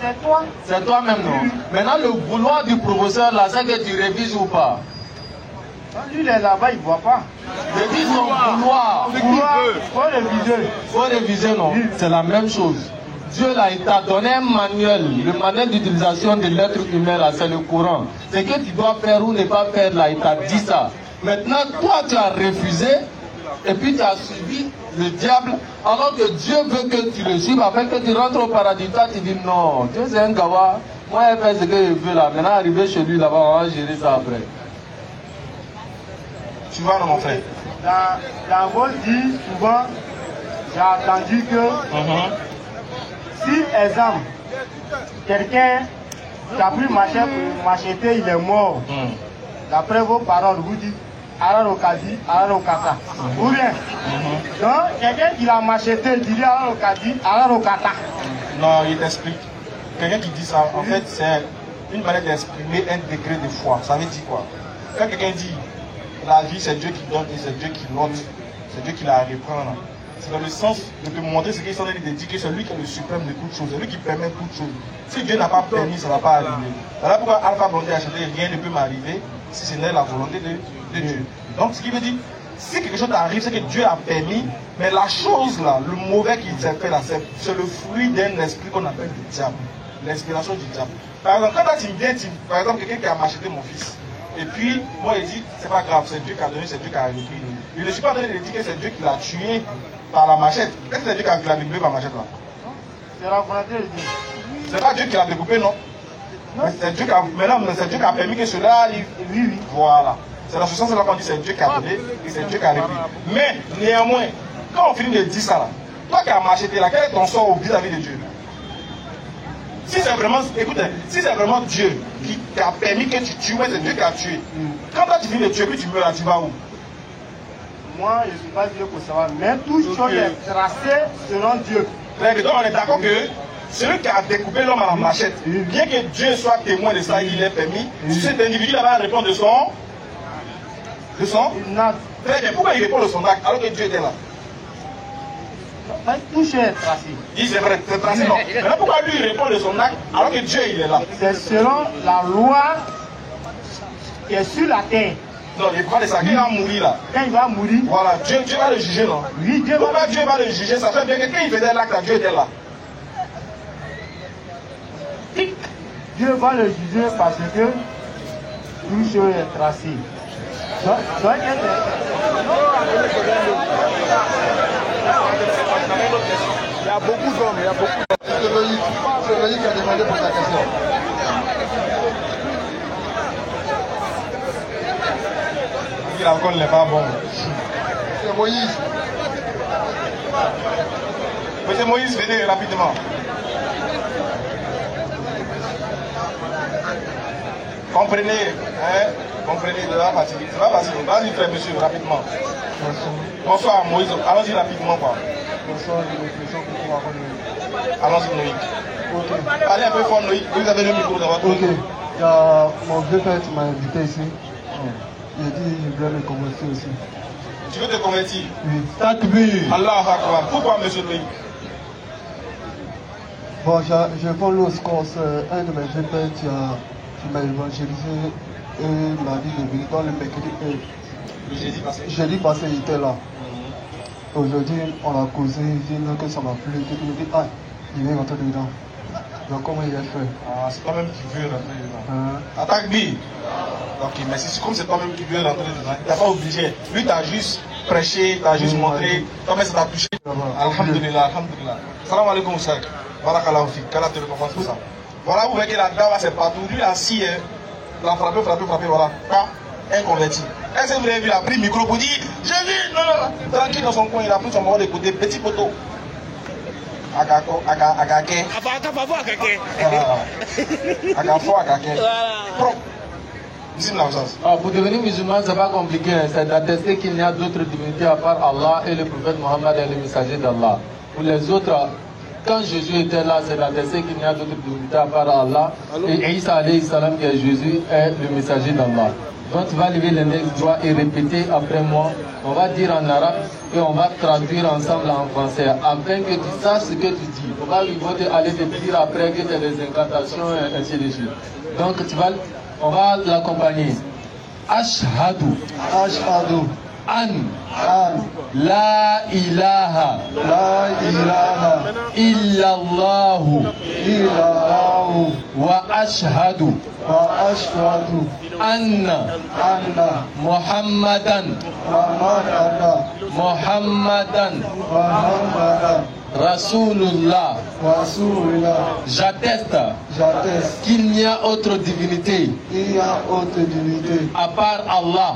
C'est toi. C'est toi-même, non? Maintenant, le vouloir du professeur, là, c'est que tu révises ou pas? Quand lui, il est là-bas, il ne voit pas. Je dis son vouloir. Faut réviser. Faut réviser, non? C'est la même chose. Dieu, là, il t'a donné un manuel. Le manuel d'utilisation de l'être humain, là, c'est le Coran. C'est que tu dois faire ou ne pas faire, là, il t'a dit ça. Maintenant, toi, tu as refusé, et puis tu as suivi le diable, alors que Dieu veut que tu le suives afin que tu rentres au paradis. Toi, tu dis non, Dieu c'est un gawa. Moi, il fait ce que je veux là. Maintenant, arriver chez lui là-bas, on va gérer ça après. Tu vois, non, mon frère? Dans vos dits, souvent, j'ai entendu que si, exemple, quelqu'un qui a pris macheté, il est mort, d'après vos paroles, vous dites Alaro Kadi, Alaro Kata. Ou bien, donc, quelqu'un qui l'a macheté, il dit Alaro Kadi, Alaro Kata. Non, il t'explique. Quelqu'un qui dit ça, en fait, c'est une manière d'exprimer un degré de foi. Ça veut dire quoi? Quand quelqu'un dit la vie, c'est Dieu qui donne et c'est Dieu qui note, c'est Dieu qui la reprend. C'est dans le sens de te montrer ce qu'il s'en est de dire que c'est lui qui est le suprême de toutes choses, c'est lui qui permet toutes choses. Si Dieu n'a pas permis, ça ne va pas arriver. Voilà pourquoi Alpha Blondé a acheté, rien ne peut m'arriver si ce n'est la volonté de Dieu. Donc ce qui veut dire, si quelque chose t'arrive, c'est que Dieu a permis, mais la chose là, le mauvais qui s'est fait là, c'est le fruit d'un esprit qu'on appelle le diable, l'inspiration du diable. Par exemple, quand tu viens, par exemple, quelqu'un qui a macheté mon fils, et puis moi il dit, c'est pas grave, c'est Dieu qui a donné, c'est Dieu qui a repris. Je ne suis pas en train de dire que c'est Dieu qui l'a tué par la machette. Est-ce que c'est Dieu qui a découpé par la machette là? C'est la volonté de Dieu. C'est pas Dieu qui l'a découpé, non? Mais c'est Dieu qui a, maintenant, c'est Dieu qui a permis que cela arrive. Oui, oui. Voilà. C'est dans ce sens-là qu'on dit c'est Dieu qui a donné et c'est Dieu qui a repris. Mais néanmoins, quand on finit de dire ça là, toi qui as macheté là, quel est ton sort vis-à-vis de Dieu? Si c'est vraiment, écoutez, si c'est vraiment Dieu qui t'a permis que tu tues, c'est Dieu qui a tué. Quand toi tu finis de tuer, puis tu meurs là, tu vas où? Moi, je ne suis pas Dieu pour savoir, mais tout chose est tracé selon Dieu. Donc on est d'accord que celui qui a découpé l'homme à la machette, bien que Dieu soit témoin de ça, il est permis, cet individu là va répondre de son très bien. Pourquoi il répond de son acte alors que Dieu était là? Tout est tracé. Il dit c'est vrai, c'est tracé, non. Maintenant pourquoi lui il répond de son acte alors que Dieu il est là? C'est selon la loi qui est sur la terre. Non, il parle de ça, quand il va mourir là. Quand il va mourir, Voilà, Dieu va le juger, non? oui, Dieu Pourquoi Dieu va le juger? Ça fait bien que quand il faisait l'acte, Dieu était là. Dieu va le juger parce que tout chose est tracé. Donc, il y a beaucoup d'hommes, il y a beaucoup d'hommes. C'est Loïc qui a demandé pour sa question. L'alcool n'est pas bon. C'est Moïse. Monsieur Moïse, venez rapidement. Comprenez, hein? Comprenez, c'est pas facile. C'est pas facile. Vas-y, frère, monsieur, rapidement. Bonsoir, Moïse. Allons-y rapidement, quoi. Bonsoir, allons-y, Noïc. Ok. Allez un peu fort, Noïc. Vous avez le micro dans votre Ok. Il y a mon vieux père qui m'a invité ici. Il a dit qu'il voulait me convertir aussi. Tu veux te convertir? Oui. Takbir. Allah Akbar. Pourquoi, monsieur Noïc? Bon, je vole au score, un de mes vieux pères qui m'a évangélisé et m'a dit de venir dans le mercredi. Jeudi passé, il était là. Aujourd'hui, on a causé, il dit que ça m'a plu, il me dit, ah, il vient rentrer dedans. Donc comment il a fait? Ah, c'est toi-même qui veux rentrer dedans. Attaque B. Ok, mais comme c'est toi-même qui veux rentrer dedans, tu n'es pas obligé. Lui, tu as juste prêché, tu as juste montré, toi-même ça t'a touché. Alhamdulillah, alhamdulillah. Salam alaikum, Sheikh. Barakallahu fik. Qu'Allah te récompense pour ça. Voilà, vous voyez que la dawa c'est partout. Lui, assis, l'a frappé, voilà. Pas inconverti. Est-ce que vous avez vu, il a pris le micro pour dire, j'ai vu, non, tranquille dans son coin, il a pris son mot de côté, petit poteau. Agako, agake. Agafo, agake. Pro. Pour devenir musulman, c'est pas compliqué, c'est d'attester qu'il n'y a d'autres divinités à part Allah et le prophète Mohammed est le messager d'Allah. Pour les autres, quand Jésus était là, c'est d'attester qu'il n'y a d'autres divinités à part Allah. Et Isa alayhi salam, qui est Jésus, est le messager d'Allah. Donc tu vas lever l'index droit et répéter après moi. On va dire en arabe et on va traduire ensemble en français afin que tu saches ce que tu dis. On va aller te dire après que tu as des incantations et ainsi de suite. Donc on va l'accompagner. Ashhadu. Ashhadu. An. La ilaha. La ilaha. Illallahu. Illallahu. Wa ashhadu. Wa ashhadu. Anna. Muhammadan. Muhammadan. Rasulullah. J'atteste qu'il n'y a autre divinité à part Allah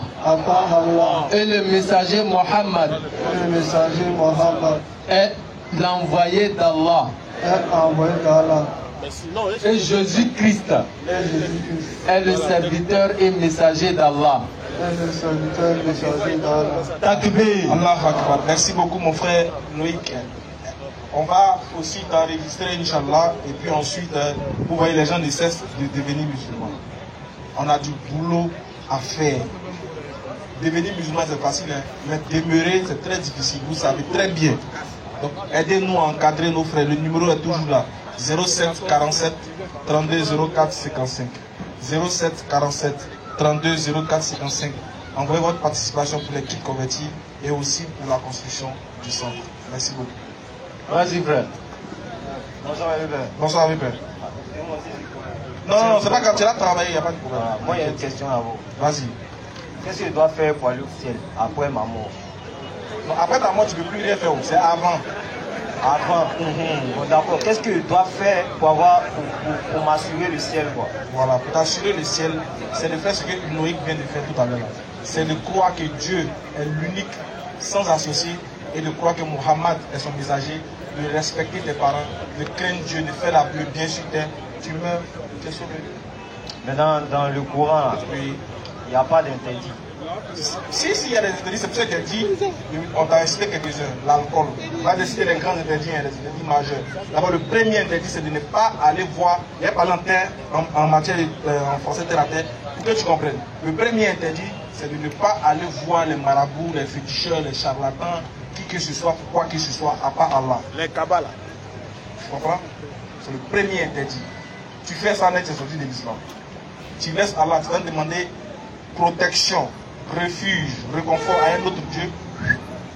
et le messager Mohammed est l'envoyé d'Allah. Et Jésus-Christ est le serviteur et messager d'Allah. Allahu Akbar. Merci beaucoup mon frère Loïc. On va aussi t'enregistrer Inch'Allah et puis ensuite vous voyez les gens ne cessent de devenir musulmans. On a du boulot à faire. Devenir musulman c'est facile, hein? Mais demeurer c'est très difficile, vous savez très bien. Donc aidez-nous à encadrer nos frères, le numéro est toujours là. 07 47 32 04 55 07 47 32 04 55. Envoyez votre participation pour les kits convertis et aussi pour la construction du centre. Merci beaucoup. Vas-y frère. Bonsoir Père. Bonsoir Père. Non, c'est pas quand tu as travaillé, il n'y a pas de problème. Moi, il y a une question à vous. Vas-y. Qu'est-ce que je dois faire pour aller au ciel après ma mort? Non, après ta mort, tu ne peux plus rien faire. C'est avant. Avant. Bon, d'accord. Qu'est-ce que je dois faire pour m'assurer le ciel, quoi? Voilà, pour t'assurer le ciel, c'est de faire ce que Noïc vient de faire tout à l'heure. C'est de croire que Dieu est l'unique, sans associé, et de croire que Mohammed est son messager, de respecter tes parents, de craindre Dieu, de faire le bien sur terre. Tu meurs, tu es sauvé. Mais dans le Coran, il n'y a pas d'interdit. Si, il y a des interdits, c'est pour ça qu'il dit, on t'a incité quelques-uns, l'alcool. On va décider les grands interdits, les interdits majeurs. D'abord, le premier interdit, c'est de ne pas aller voir, il y a pas en matière, en français terre à terre, pour que tu comprennes. Le premier interdit, c'est de ne pas aller voir les marabouts, les féticheurs, les charlatans, qui que ce soit, pour quoi que ce soit, à part Allah. Les Kabbala. Tu comprends? C'est le premier interdit. Tu fais ça, net, c'est sorti de l'islam. Tu laisses Allah, tu vas demander protection, refuge, réconfort à un autre Dieu,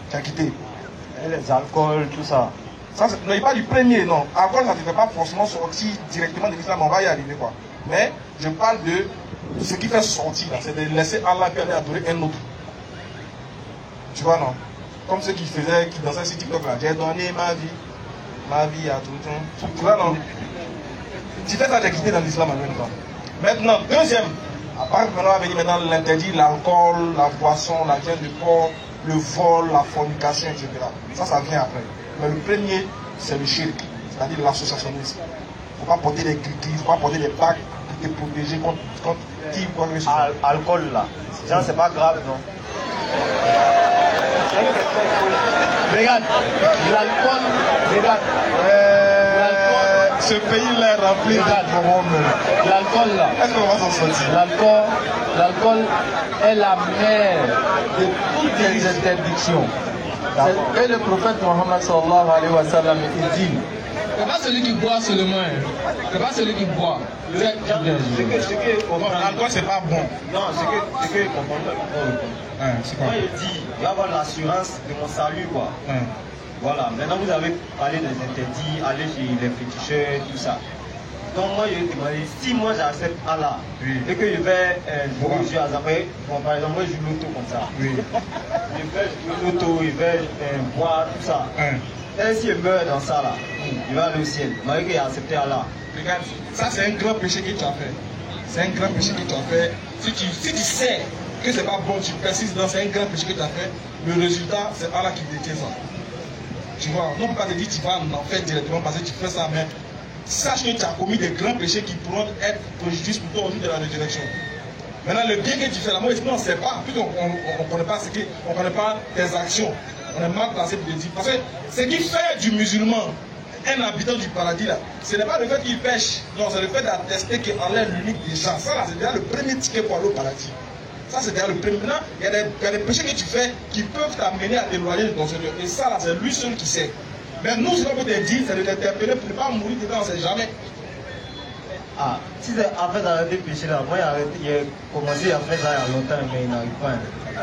tu as quitté. Et les alcools, tout ça. Ça non, il pas du premier, non. Alcool, ça ne te fait pas forcément sortir directement de l'islam, on va y arriver, quoi. Mais je parle de ce qui fait sortir, c'est de laisser Allah puis aller adorer un autre. Tu vois, non? Comme ceux qui dansaient sur TikTok là, j'ai donné ma vie à tout le monde. Tu vois, non? Tu fais ça, j'ai quitté dans l'islam en même temps. Maintenant, deuxième, à part maintenant, on va venir maintenant l'interdit, l'alcool, la boisson, la viande de porc, le vol, la fornication, etc. Ça vient après. Mais le premier, c'est le shirk, c'est-à-dire l'associationnisme. Il ne faut pas porter des clics, il ne faut pas porter des bacs pour te protéger contre qui, quoi que ce soit. Alcool là, genre c'est pas grave, non? Regarde, l'alcool, regarde. Ce pays là est rempli de l'alcool là. Est-ce qu'on va s'en sortir? L'alcool est la mère de toutes les interdictions. Et le prophète Mohammed sallallahu alayhi wa sallam, il dit C'est pas celui qui boit seulement. Hein. C'est pas celui qui boit. Encore, c'est pas bon. Non, ce que je comprends pas. C'est quoi? Moi, je dis, il va avoir l'assurance de mon salut, quoi. Voilà, maintenant vous avez parlé des interdits, aller chez les féticheurs, tout ça. Donc moi je vais demander, si moi j'accepte Allah et que je vais jouer à Zapé, bon, par exemple moi je joue l'auto comme ça. Je vais jouer l'auto, je vais boire, tout ça. Et si je meurs dans ça là, il va aller au ciel, malgré qu'il a accepté Allah. Regarde, ça c'est un grand péché que tu as fait. C'est un grand péché que tu as fait. Si tu sais que c'est pas bon, tu persistes dans, c'est un grand péché que tu as fait, le résultat c'est Allah qui détient ça. Tu vois, non pas te dire tu vas en faire directement parce que tu fais ça, mais sache que tu as commis des grands péchés qui pourront être préjudice pour toi au jour de la résurrection. Maintenant, le bien que tu fais là, moi, on ne sait pas, puisqu'on ne connaît pas on connaît pas tes actions. On est mal placé pour le dire. Parce que ce qui fait du musulman un habitant du paradis là, ce n'est pas le fait qu'il pêche, non, c'est le fait d'attester qu'Allah est l'unique des gens. Ça là, c'est déjà le premier ticket pour aller au paradis. Ça c'est déjà le premier. Maintenant, il y a des péchés que tu fais qui peuvent t'amener à t'éloigner de ton Seigneur. Et ça là, c'est lui seul qui sait. Mais nous, ce qu'on peut te dire, c'est de t'interpeller pour ne pas mourir dedans, on ne sait jamais. Ah, si c'est après d'arrêter de pécher là, moi j'ai commencé à faire ça il y a longtemps, mais il n'arrive pas.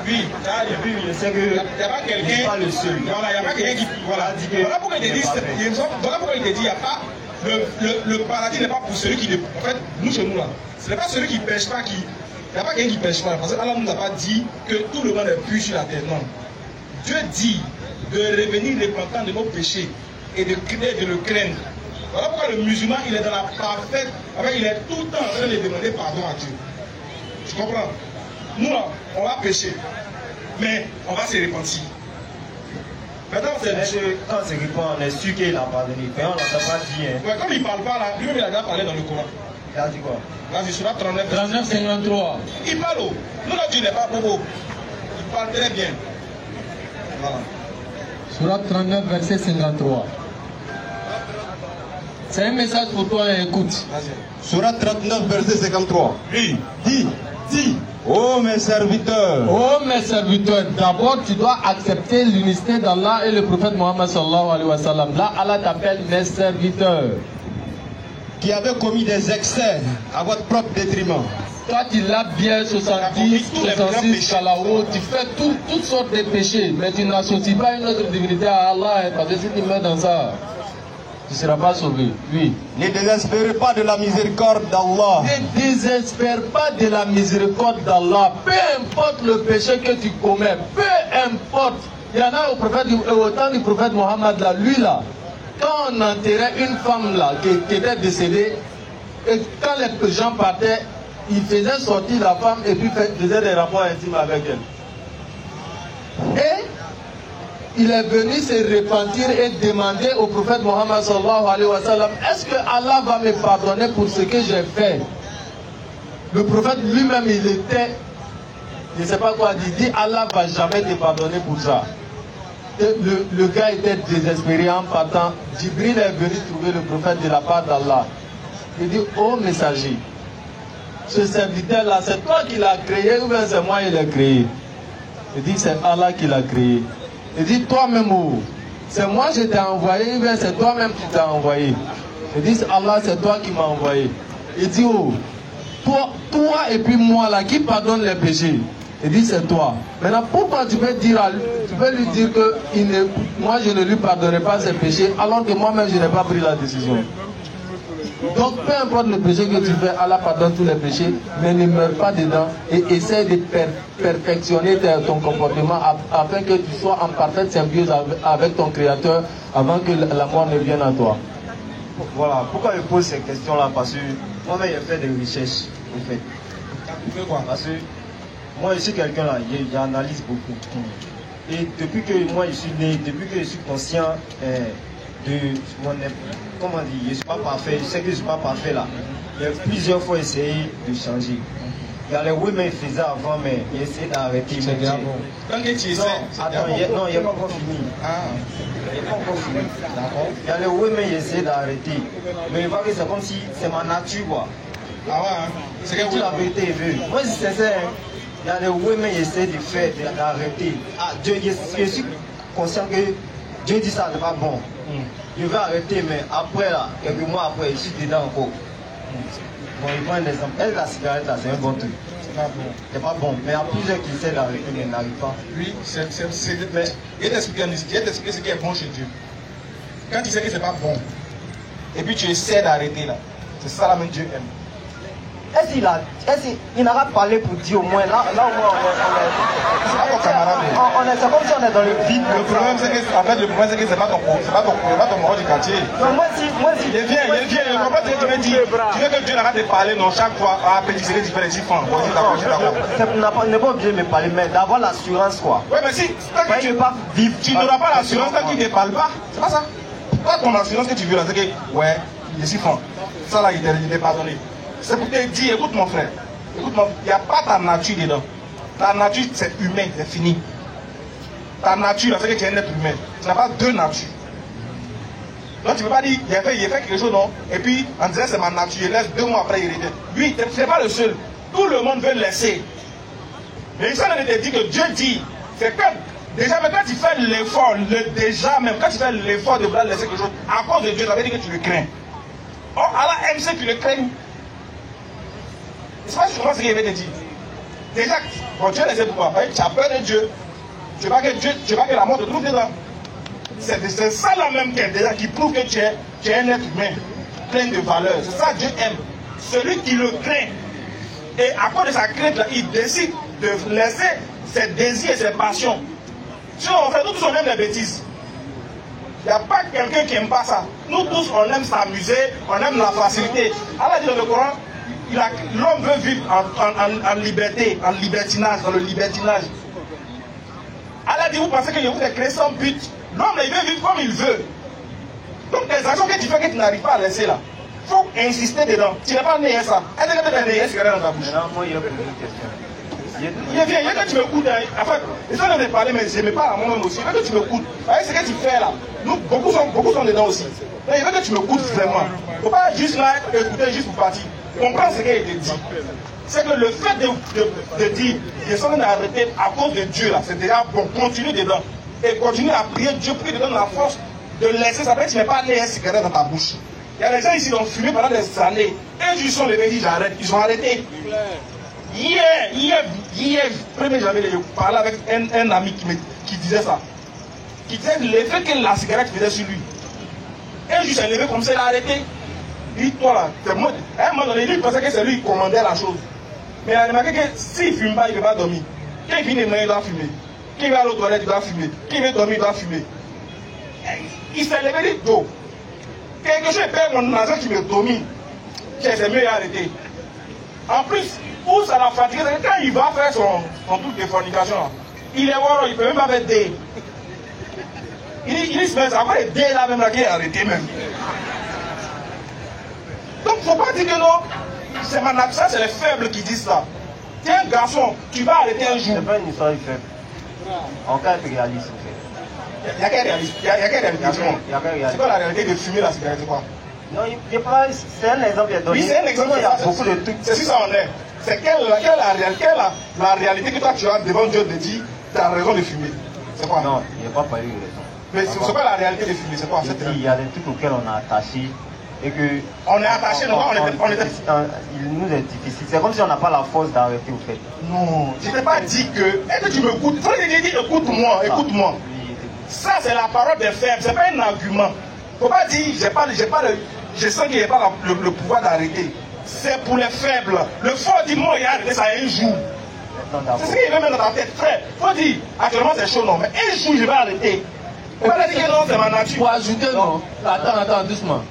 Oui, et puis je sais que il n'y a pas quelqu'un. Pas le seul. Voilà, il n'y a pas quelqu'un qui. Voilà, voilà pourquoi il te dit, voilà pourquoi il te dit, il n'y a pas. Le paradis n'est pas pour celui qui. En fait, nous chez nous là, ce n'est pas celui qui ne pêche pas qui. Il n'y a pas quelqu'un qui ne pêche pas. Parce que Allah ne nous a pas dit que tout le monde est pur sur la terre. Non. Dieu dit de revenir repentant de nos péchés et de le craindre. Voilà pourquoi le musulman, il est dans la parfaite. Il est tout le temps en train de demander pardon à Dieu. Tu comprends? Nous, là, on va pécher, mais on va se repentir. Maintenant, quand c'est répand, on est sûr qu'il a pardonné. Mais on ne l'a pas dit. Hein. Ouais, comme il ne parle pas là, lui-même il a déjà parlé dans le Coran. Il a dit quoi? Là, je suis là 39. 39-53. Il parle. Nous, là, Dieu n'est pas bobo. Il parle très bien. Voilà. Surat 39, verset 53. C'est un message pour toi, écoute. Surat 39, verset 53. Oui. Dis, ô mes serviteurs. Ô mes serviteurs, d'abord tu dois accepter l'unicité d'Allah et le prophète Mohammed sallallahu alayhi wa sallam. Là, Allah t'appelle mes serviteurs. Qui avaient commis des excès à votre propre détriment. Toi, tu l'as bien 70, 66, Kalao, tu fais toutes sortes de péchés, mais tu n'associes pas une autre divinité à Allah, parce que si tu mets dans ça, tu ne seras pas sauvé. Oui. Ne désespérez pas de la miséricorde d'Allah. Ne désespère pas de la miséricorde d'Allah. Peu importe le péché que tu commets, peu importe. Il y en a au temps du prophète Mohammed, là, lui là, quand on enterrait une femme là, qui était décédée, et quand les gens partaient, il faisait sortir la femme et puis faisait des rapports intimes avec elle. Et il est venu se repentir et demander au prophète Mohammed sallallahu alayhi wa sallam, est-ce que Allah va me pardonner pour ce que j'ai fait? Le prophète lui-même, il était, je ne sais pas quoi, il dit Allah ne va jamais te pardonner pour ça. Le gars était désespéré en partant. Jibril est venu trouver le prophète de la part d'Allah. Il dit, ô messager, ce serviteur-là, c'est toi qui l'as créé ou bien c'est moi qui l'ai créé? Il dit, c'est Allah qui l'a créé. Il dit, toi-même, oh, c'est moi qui t'ai envoyé ou bien c'est toi-même qui t'as envoyé? Il dit, Allah, c'est toi qui m'as envoyé. Il dit, oh, toi et puis moi là, qui pardonne les péchés? Il dit, c'est toi. Maintenant, pourquoi tu peux lui dire que moi je ne lui pardonnerai pas ses péchés alors que moi-même je n'ai pas pris la décision? Donc peu importe le péché que tu fais, Allah pardonne tous les péchés, mais ne meurs pas dedans et essaie de perfectionner ton comportement afin que tu sois en parfaite symbiose avec ton Créateur avant que la mort ne vienne à toi. Voilà, pourquoi je pose ces questions-là? Parce que moi-même j'ai fait des recherches, en fait. Tu fais quoi? Parce que moi je suis quelqu'un là, j'analyse beaucoup. Et depuis que moi je suis né, depuis que je suis conscient de mon... Comment dire, je ne suis pas parfait, je sais que je ne suis pas parfait là. J'ai plusieurs fois essayé de changer. Il y a les women qui faisaient avant, mais j'ai essayé d'arrêter. C'est bien bon. Quand tu essaies, attends, non, il n'y a pas encore fini. Il n'y a pas encore fini. D'accord. Il y a les women qui essaient d'arrêter. Mais je vois que c'est comme si c'est ma nature quoi. Ah ouais, hein? C'est que la vérité est vue. Moi je sais ça, il y a des women qui essaient de faire, d'arrêter. Ah, Dieu, je suis conscient que Dieu dit ça, c'est pas bon. Je vais arrêter, mais après là, quelques mois après, je suis dedans encore. Bon, il prend un exemple. Elle, la cigarette là, c'est un bon truc. C'est pas bon. Mais il y a plusieurs qui essaient d'arrêter, mais n'arrivent pas. Oui, mais il t'explique ce qui est bon chez Dieu. Quand tu sais que c'est pas bon, et puis tu essaies d'arrêter là, c'est ça la même Dieu aime. Est-ce qu'il n'aura pas parlé pour dire au moins là au moins c'est comme si on est dans le vide. Le problème c'est que c'est pas ton mort du quartier. Non, moi si il vient, je comprends ce que tu veux dire. Tu veux que Dieu n'arrête de parler, non, chaque fois, petit c'est différent, n'est pas obligé de me parler, mais d'avoir l'assurance quoi. Oui, mais si tu n'auras pas l'assurance tant qu'il ne te parle pas, c'est pas ça. Toi, ton assurance que tu veux là, c'est que, ouais, il est si fort. Ça là, il t'est pardonné. C'est pour te dire, écoute mon frère, il n'y a pas ta nature dedans. Ta nature, c'est humain, c'est fini. Ta nature, c'est que tu es un être humain. Tu n'as pas deux natures. Donc tu ne peux pas dire, il a fait quelque chose, non. Et puis, en disant c'est ma nature, il laisse 2 mois après, il était. Lui, ce n'est pas le seul. Tout le monde veut le laisser. Mais ça ne te dit que Dieu dit, c'est que, déjà, mais quand tu fais l'effort, quand tu fais l'effort de vouloir laisser quelque chose, à cause de Dieu, ça veut dire que tu le crains. Or, Allah aime ceux qui le craignent. C'est pas justement ce qu'il veut te dire. Déjà, bon, Dieu laissé pourquoi? Tu as peur de Dieu. Tu veux pas que la mort te trouve dedans. C'est ça la même quête déjà qui prouve que tu es un être humain plein de valeurs. C'est ça que Dieu aime. Celui qui le craint. Et à cause de sa crainte là, il décide de laisser ses désirs et ses passions. Si on fait tous on aime les bêtises. Il n'y a pas quelqu'un qui n'aime pas ça. Nous tous on aime s'amuser, on aime la facilité. Allah dit dans le Coran, l'homme veut vivre en liberté, en libertinage, dans le libertinage. Allah dit, vous pensez que je vous ai créé sans but. L'homme, il veut vivre comme il veut. Donc, les actions que tu fais que tu n'arrives pas à laisser là, il faut insister dedans. Tu n'es pas né à ça. Est-ce que tu es né à ce dans ta bouche? Non, moi, il y a une question. Il vient que tu m'écoutes. En fait, ils sont en train de parler, mais je ne me parle à moi-même aussi. Il veut que tu m'écoutes. Voyez ce que tu fais là. Nous, beaucoup sont dedans aussi. Mais il veut que tu m'écoutes vraiment. Il ne faut pas juste là écouter juste pour partir. Comprends ce qu'il te dit. C'est que le fait de dire, je suis en train d'arrêter à cause de Dieu là, c'est déjà bon, continue dedans. Et continue à prier Dieu, prie de donner la force de laisser. Ça veut dire que tu n'es pas né un cigarette dans ta bouche. Il y a des gens ici qui ont fumé pendant des années. Et ils sont levés, ils disent j'arrête. Ils ont arrêté. Hier, 1er janvier, je parlais avec un ami qui disait ça. Qui disait l'effet que la cigarette faisait sur lui. Et il s'est levé comme ça, il a arrêté. Dis-toi là, c'est moi. À un moment donné, lui pensait que c'est lui qui commandait la chose. Mais il a remarqué que s'il ne fume pas, il ne peut pas dormir. Quand il finit de manger, il doit fumer. Quand il va à l'autre toilette, il doit fumer. Quand il veut dormir, il doit fumer. Il s'est levé, il dit, oh, quelque chose perd mon argent qui me domine. C'est mieux d'arrêter. En plus, où ça l'a fatigué, c'est que quand il va faire son truc de fornication, là, il est warrior, il ne peut même pas faire D. Il se met encore les D là même là qui est arrêté même. Donc il ne faut pas dire que non, c'est ma nature, ça c'est les faibles qui disent ça. Tu es un garçon, tu vas arrêter un jour. C'est pas une histoire de faible. En cas de réalisme. Il n'y a qu'un réalisme. C'est quoi la réalité de fumer la cigarette, c'est quoi? Non, c'est un exemple qui est donné. Oui, c'est un exemple. Il y a beaucoup de trucs. C'est si ça en est. C'est quelle la réalité que toi tu as devant Dieu de dire, tu as raison de fumer. C'est quoi? Non, il n'y a pas parlé de raison. Mais c'est pas la réalité de fumer, c'est quoi? Il y a des trucs auxquels on est attaché. Et que on est attaché, non, il nous est difficile. C'est comme si on n'a pas la force d'arrêter au fait. Non, je ne t'ai pas dit que. Est-ce que tu m'écoutes? Il faut que je dise écoute-moi, écoute-moi. Ça, c'est la parole des faibles, c'est pas un argument. Il ne faut pas dire je sens qu'il n'y a pas le pouvoir d'arrêter. C'est pour les faibles. Le fort dit moi, il a arrêté ça un jour. C'est ce qu'il veut mettre dans ta tête, frère. Il faut dire actuellement c'est chaud, non, mais un jour je vais arrêter. Il ne faut pas dire que non, c'est ma nature. Pour ajouter, non. Attends, doucement.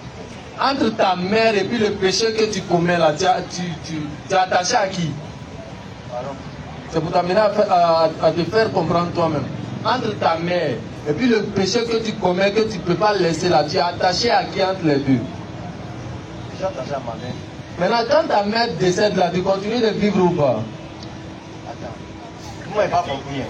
Entre ta mère et puis le péché que tu commets là, tu es attaché à qui? C'est pour t'amener à te faire comprendre toi-même. Entre ta mère et puis le péché que tu commets, que tu ne peux pas laisser là, tu es attaché à qui entre les deux? Je suis attaché à ma mère. Maintenant, quand ta mère décède là, tu continues de vivre ou pas? Moi, je n'ai pas compris.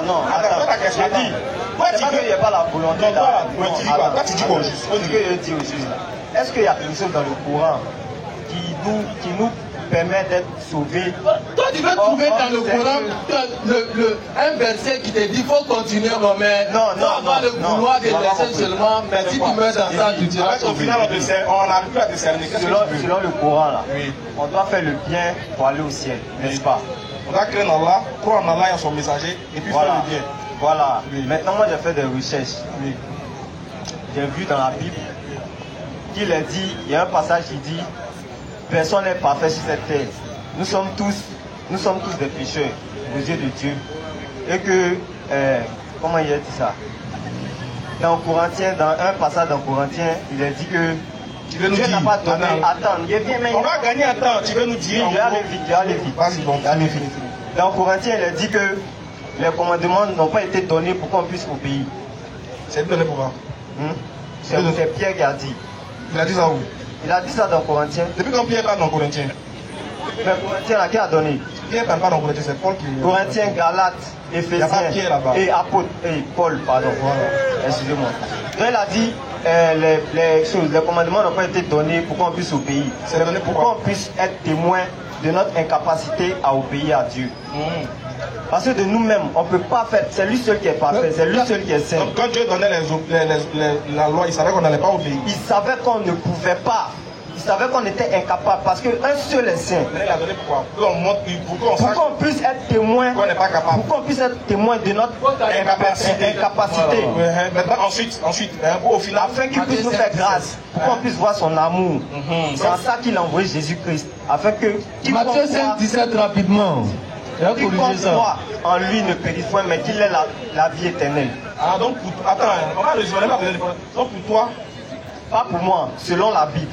Non, attends, je dis. Moi, tu dis qu'il n'y a pas la volonté d'arrêter. Toi, tu dis quoi? Ce que je dis au juge là. Est-ce qu'il y a une chose dans le Coran qui nous permet d'être sauvé. Toi, tu veux trouver dans le Coran un verset qui te dit qu'il faut continuer, mais pas le vouloir des personnes seulement, mais si tu meurs dans ça, tu diras au final, on n'arrive plus à discerner. Selon le Coran, là, on doit faire le bien pour aller au ciel, n'est-ce pas? On doit créer en Allah, croire en Allah et en son messager, et puis faire le bien. Voilà. Maintenant, moi, j'ai fait des recherches. J'ai vu dans la Bible qu'il est dit, il y a un passage qui dit, personne n'est parfait sur cette terre. Nous sommes tous des pécheurs aux yeux de Dieu. Et que, comment il a dit ça? Dans Corinthiens, dans un passage dans Corinthiens, il est dit que Dieu n'a pas donné. Attends, on va gagner un temps, tu veux nous dire. Je vais aller vite. Vas-y, bon, dans Corinthiens, il est dit que les commandements n'ont pas été donnés pour qu'on puisse obéir. C'est donné pour moi. C'est Pierre qui a dit. Il a dit ça où? Il a dit ça dans Corinthiens. Depuis quand Pierre parle dans Corinthiens? Mais Corinthiens, là, qui a donné? Pierre parle pas dans Corinthiens, c'est Paul qui. Corinthiens, Galates, Éphésiens et Apôtres, et Paul, pardon. Voilà. Excusez-moi. Donc il a dit les commandements n'ont pas été donnés pour qu'on puisse obéir. C'est donné pour qu'on puisse être témoin de notre incapacité à obéir à Dieu. Parce que de nous-mêmes, on ne peut pas faire. C'est lui seul qui est parfait, c'est lui seul qui est saint. Donc quand Dieu donnait la loi, il savait qu'on n'allait pas obéir. Il savait qu'on ne pouvait pas. Il savait qu'on était incapable parce qu'un seul est saint. Mais il a donné pourquoi? Pour qu'on puisse être témoin. Qu'on n'est pas capable. Pour qu'on puisse être témoin de notre incapacité. Voilà. Maintenant, ensuite, au final, afin qu'il puisse nous faire grâce, pour qu'on puisse voir son amour. C'est en ça qu'il a envoyé Jésus-Christ. Afin que. Matthieu 5, 17 rapidement. Quiconque croit en lui ne périsse point, mais qu'il ait la vie éternelle. Ah, donc, attends, on va résumer. Donc, pour toi, pas pour moi, selon la Bible.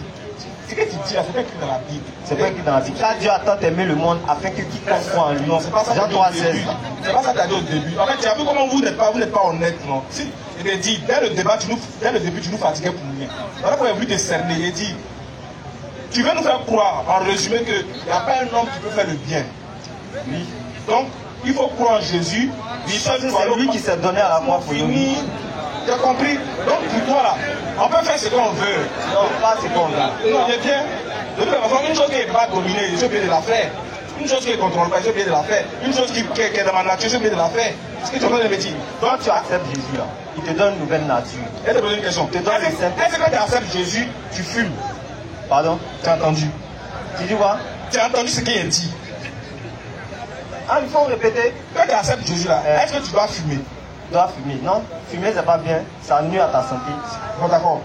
Ce que tu dis, c'est pas écrit dans la Bible. C'est pas écrit dans la Bible. Car Dieu a tant aimé le monde afin que quiconque croit en lui. Non, c'est pas ça. Jean 3, 16. C'est pas ça que tu as dit au début. En fait, tu as vu comment vous n'êtes pas honnête, non? Si, il est dit, dès le début, tu nous fatiguais pour rien. Voilà pourquoi il a voulu te cerner. Il est dit, tu veux nous faire croire, en résumé, qu'il n'y a pas un homme qui peut faire le bien. Oui. Donc, il faut croire en Jésus. C'est lui qui s'est donné à la croix pour nous. Tu as compris? Donc pour toi là, on peut faire ce qu'on veut. Non, pas ce qu'on veut. Non, il est bien. De toute façon, une chose qui n'est pas dominée, je suis obligé de la faire. Une chose qui est contrôlée, je suis obligé de la faire. Une chose qui est dans ma nature, je suis obligé de la faire. Ce que tu es en train de me dire. Donc tu acceptes Jésus là. Il te donne une nouvelle nature. Je te pose une question. Est-ce que tu acceptes Jésus, tu fumes? Pardon? Tu as entendu? Tu dis quoi? Tu as entendu ce qu'il a dit? Ah, il faut répéter. Quand tu acceptes Jésus là, est-ce que tu dois fumer? Tu dois fumer. Non, fumer c'est pas bien. Ça nuit à ta santé. Bon, d'accord.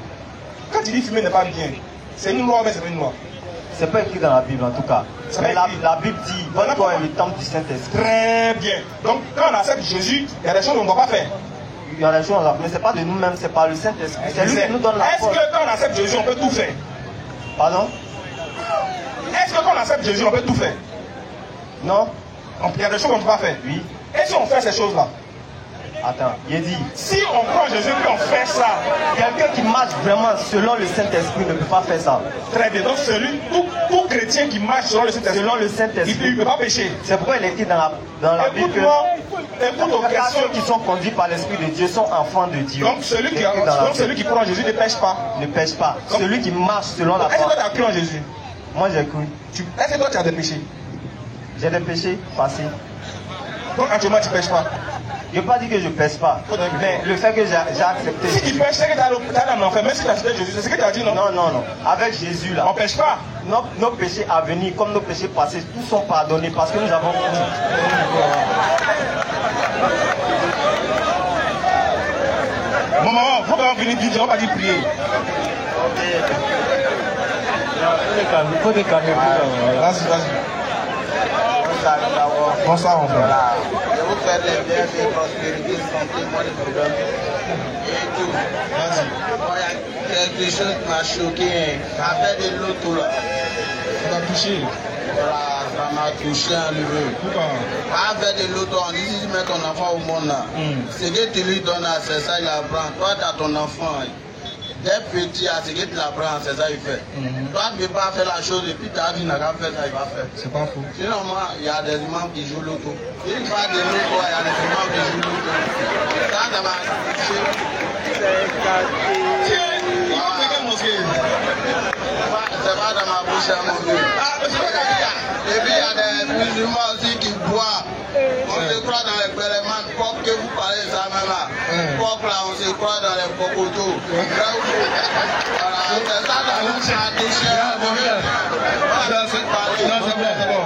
Quand tu dis fumer n'est pas bien, c'est une loi, mais c'est pas une loi. C'est pas écrit dans la Bible en tout cas. Mais la Bible dit, votre corps est le temple du Saint-Esprit. Très bien. Donc quand on accepte Jésus, il y a des choses qu'on ne doit pas faire. Il y a des choses, mais c'est pas de nous-mêmes, c'est par le Saint-Esprit. C'est lui qui nous donne la force. Est-ce que quand on accepte Jésus, on peut tout faire? Pardon? Est-ce que quand on accepte Jésus, on peut tout faire? Non. Il y a des choses qu'on ne peut pas faire. Oui. Et si on fait ces choses-là? Attends, il dit. Si on croit en Jésus et qu'on fait ça, quelqu'un qui marche vraiment selon le Saint-Esprit ne peut pas faire ça. Très bien. Donc tout chrétien qui marche selon le Saint-Esprit, il ne peut pas pécher. C'est pourquoi il est écrit dans la Bible que ceux qui sont conduits par l'Esprit de Dieu sont enfants de Dieu. Donc celui qui croit en Jésus ne pêche pas. Ne pêche pas. Celui qui marche selon la foi. Est-ce que tu as cru en Jésus? Moi j'ai cru. Est-ce que toi tu as des péchés? J'ai des péchés passés. Donc actuellement tu ne pêches pas? Je n'ai pas dit que je ne pêche pas, mais le fait que j'ai accepté. Si tu pêches, c'est que tu as un enfer, même si tu as accepté Jésus, c'est ce que tu as dit, non? Non. Avec Jésus là. On ne pêche pas. Nos péchés à venir, comme nos péchés passés, tous sont pardonnés parce que nous avons cru. Bon, maman, il faut qu'on finisse de dire, on va dire prier. Il faut des calmer. Vas-y. Bonsoir, mon frère. Voilà. Je vous fais des bienfaits, prospérité, santé, moins de problèmes. Et tout. Vas-y. Il y a quelque chose qui m'a choqué. Ça fait de l'auto là. Ça t'a touché? Voilà, ça m'a touché un peu. Pourquoi? Avec de l'auto, on dit si tu mets ton enfant au monde là. Ce que tu lui donnes, c'est ça il apprend. Toi, tu as ton enfant. Dès petit, à ce que tu l'apprends, c'est ça qu'il fait. Toi, tu ne peux pas faire la chose et puis tu as dit, il n'a qu'à faire ça, il va faire. C'est pas faux. Sinon, moi, il y a des imams qui jouent l'auto. Il parle de l'auto, il y a des imams qui jouent l'auto. Ça m'a touché. C'est c'est pas dans ma bouche, mon vieux. Et puis il y a des musulmans aussi qui boivent. On se croit dans les pélémans, pop que vous parlez ça même là. Pop là, on se croit dans les popotos. Voilà, c'est ça dans le tradition, mon vieux. Voilà, c'est parler. Non, c'est bon, c'est bon.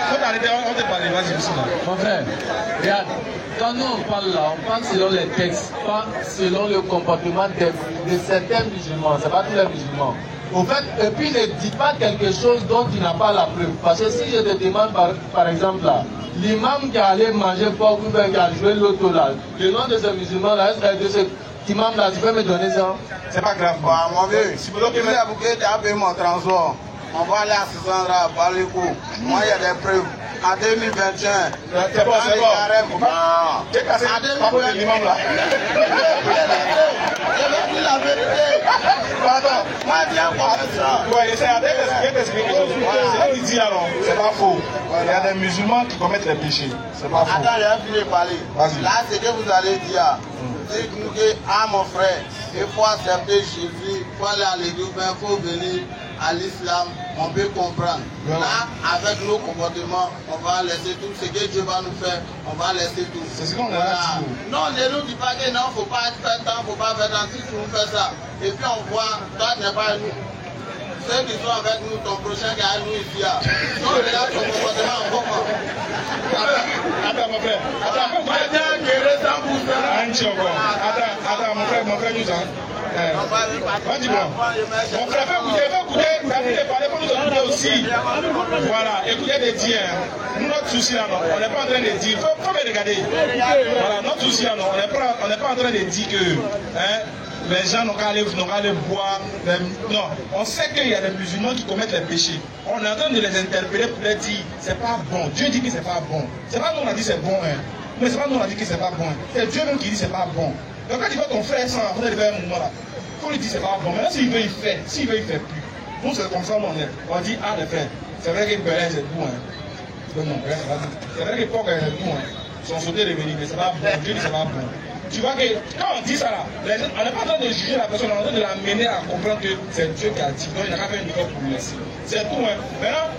Faut t'arrêter, on te parle, vas-y, bisous là. Mon frère, regarde, quand nous on parle là, on parle selon les textes, pas selon le comportement de certains musulmans, c'est pas tous les musulmans. Au fait, et puis ne dis pas quelque chose dont tu n'as pas la preuve. Parce que si je te demande par exemple là, l'imam qui est allé manger porc ou bien qui a joué l'auto là, le nom de ce musulman là, est-ce que de ce imam là, tu peux me donner ça? C'est pas grave. Bah, mon vieux, si vous voulez tu as payé mon transport, on va aller à 600 rats, par les coups. Moi, il y a des preuves. En 2021, c'est bon, c'est bon. J'ai cassé la peau de l'imam là. J'ai la vérité. Pardon. Moi, viens voir ça. Ouais, c'est à t'expliquer quelque chose. C'est ce qu'il dit là, non, c'est pas faux. Il y a des musulmans qui commettent les péchés. C'est pas faux. Attends, j'ai un fini de parler. Là, c'est que vous allez dire. C'est que, ah mon frère, il faut accepter Jésus, il faut aller à l'église, il faut venir à l'islam, on peut comprendre. Là, avec nos comportements, on va laisser tout ce que Dieu va nous faire, on va laisser tout. C'est ce qu'on a dit. Non, ne nous dis pas que non, il ne faut pas faire tant, il ne faut pas faire tant, si tu nous fais ça. Et puis on voit, toi tu n'es pas à nous. Ceux qui sont avec nous, ton prochain qui est à nous ici, non, regarde ton comportement en comment. Attends, mon frère. Attends, mon frère, mon frère, nous a. Mon frère, fais écouter, parler pour nous écouter aussi. Voilà, écoutez des dires. Notre souci là, on n'est pas en train de dire, faut me regarder. Voilà, notre souci là, on n'est pas en train de dire que les gens n'ont qu'à aller boire. Non, on sait qu'il y a des musulmans qui commettent les péchés. On est en train de les interpeller pour leur dire, c'est pas bon. Dieu dit que c'est pas bon. C'est pas nous on a dit c'est bon, mais c'est pas nous on a dit que c'est pas bon. C'est Dieu même qui dit c'est pas bon. Donc quand tu vois ton frère sans après faire un mouvement là, il faut lui dire c'est pas bon. Maintenant s'il veut il fait, s'il veut il fait plus. Nous c'est comme ça on dit ah le frère, c'est vrai que Bélin c'est bon. C'est vrai que Porc c'est bon. Son sauté de venir, mais c'est pas bon. Dieu dit c'est pas bon. Tu vois que quand on dit ça là, on n'est pas en train de juger la personne, on est en train de l'amener à comprendre que c'est Dieu qui a dit. Donc il n'a qu'à faire une école pour le laisser. C'est tout. Maintenant,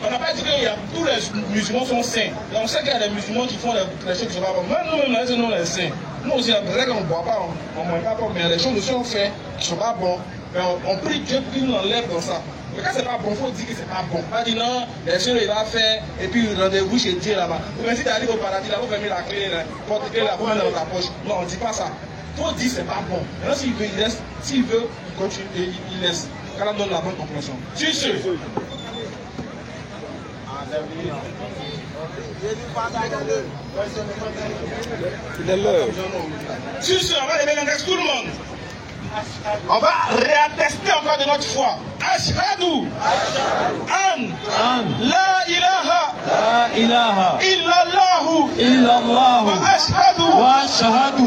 on n'a pas dit que tous les musulmans sont saints. Et on sait qu'il y a des musulmans qui font les choses qui ne sont pas bonnes. Même nous-mêmes, nous les saints. Nous aussi, c'est vrai qu'on ne boit pas, on ne mange pas, mais il y a des choses aussi qu'on fait qui ne sont pas bonnes. Mais on prie Dieu pour qu'il nous enlève dans ça. Mais quand c'est pas bon, il faut dire que c'est pas bon. Pas dire non, les choses il va faire, et puis rendez-vous chez Dieu là-bas. Mais si tu arrives au paradis là, vous fermez la clé, la porte clé là, vous mettez dans ta poche. Non, on ne dit pas ça. Il faut dire que c'est pas bon. Maintenant, s'il veut, il laisse. S'il veut, il continue, il laisse. Quand on donne la bonne compréhension. Tu sais. Tu sais, on va lever l'engagement tout le monde. On va réattester encore de notre foi. Ashhadu an la ilaha illallah wa ashhadu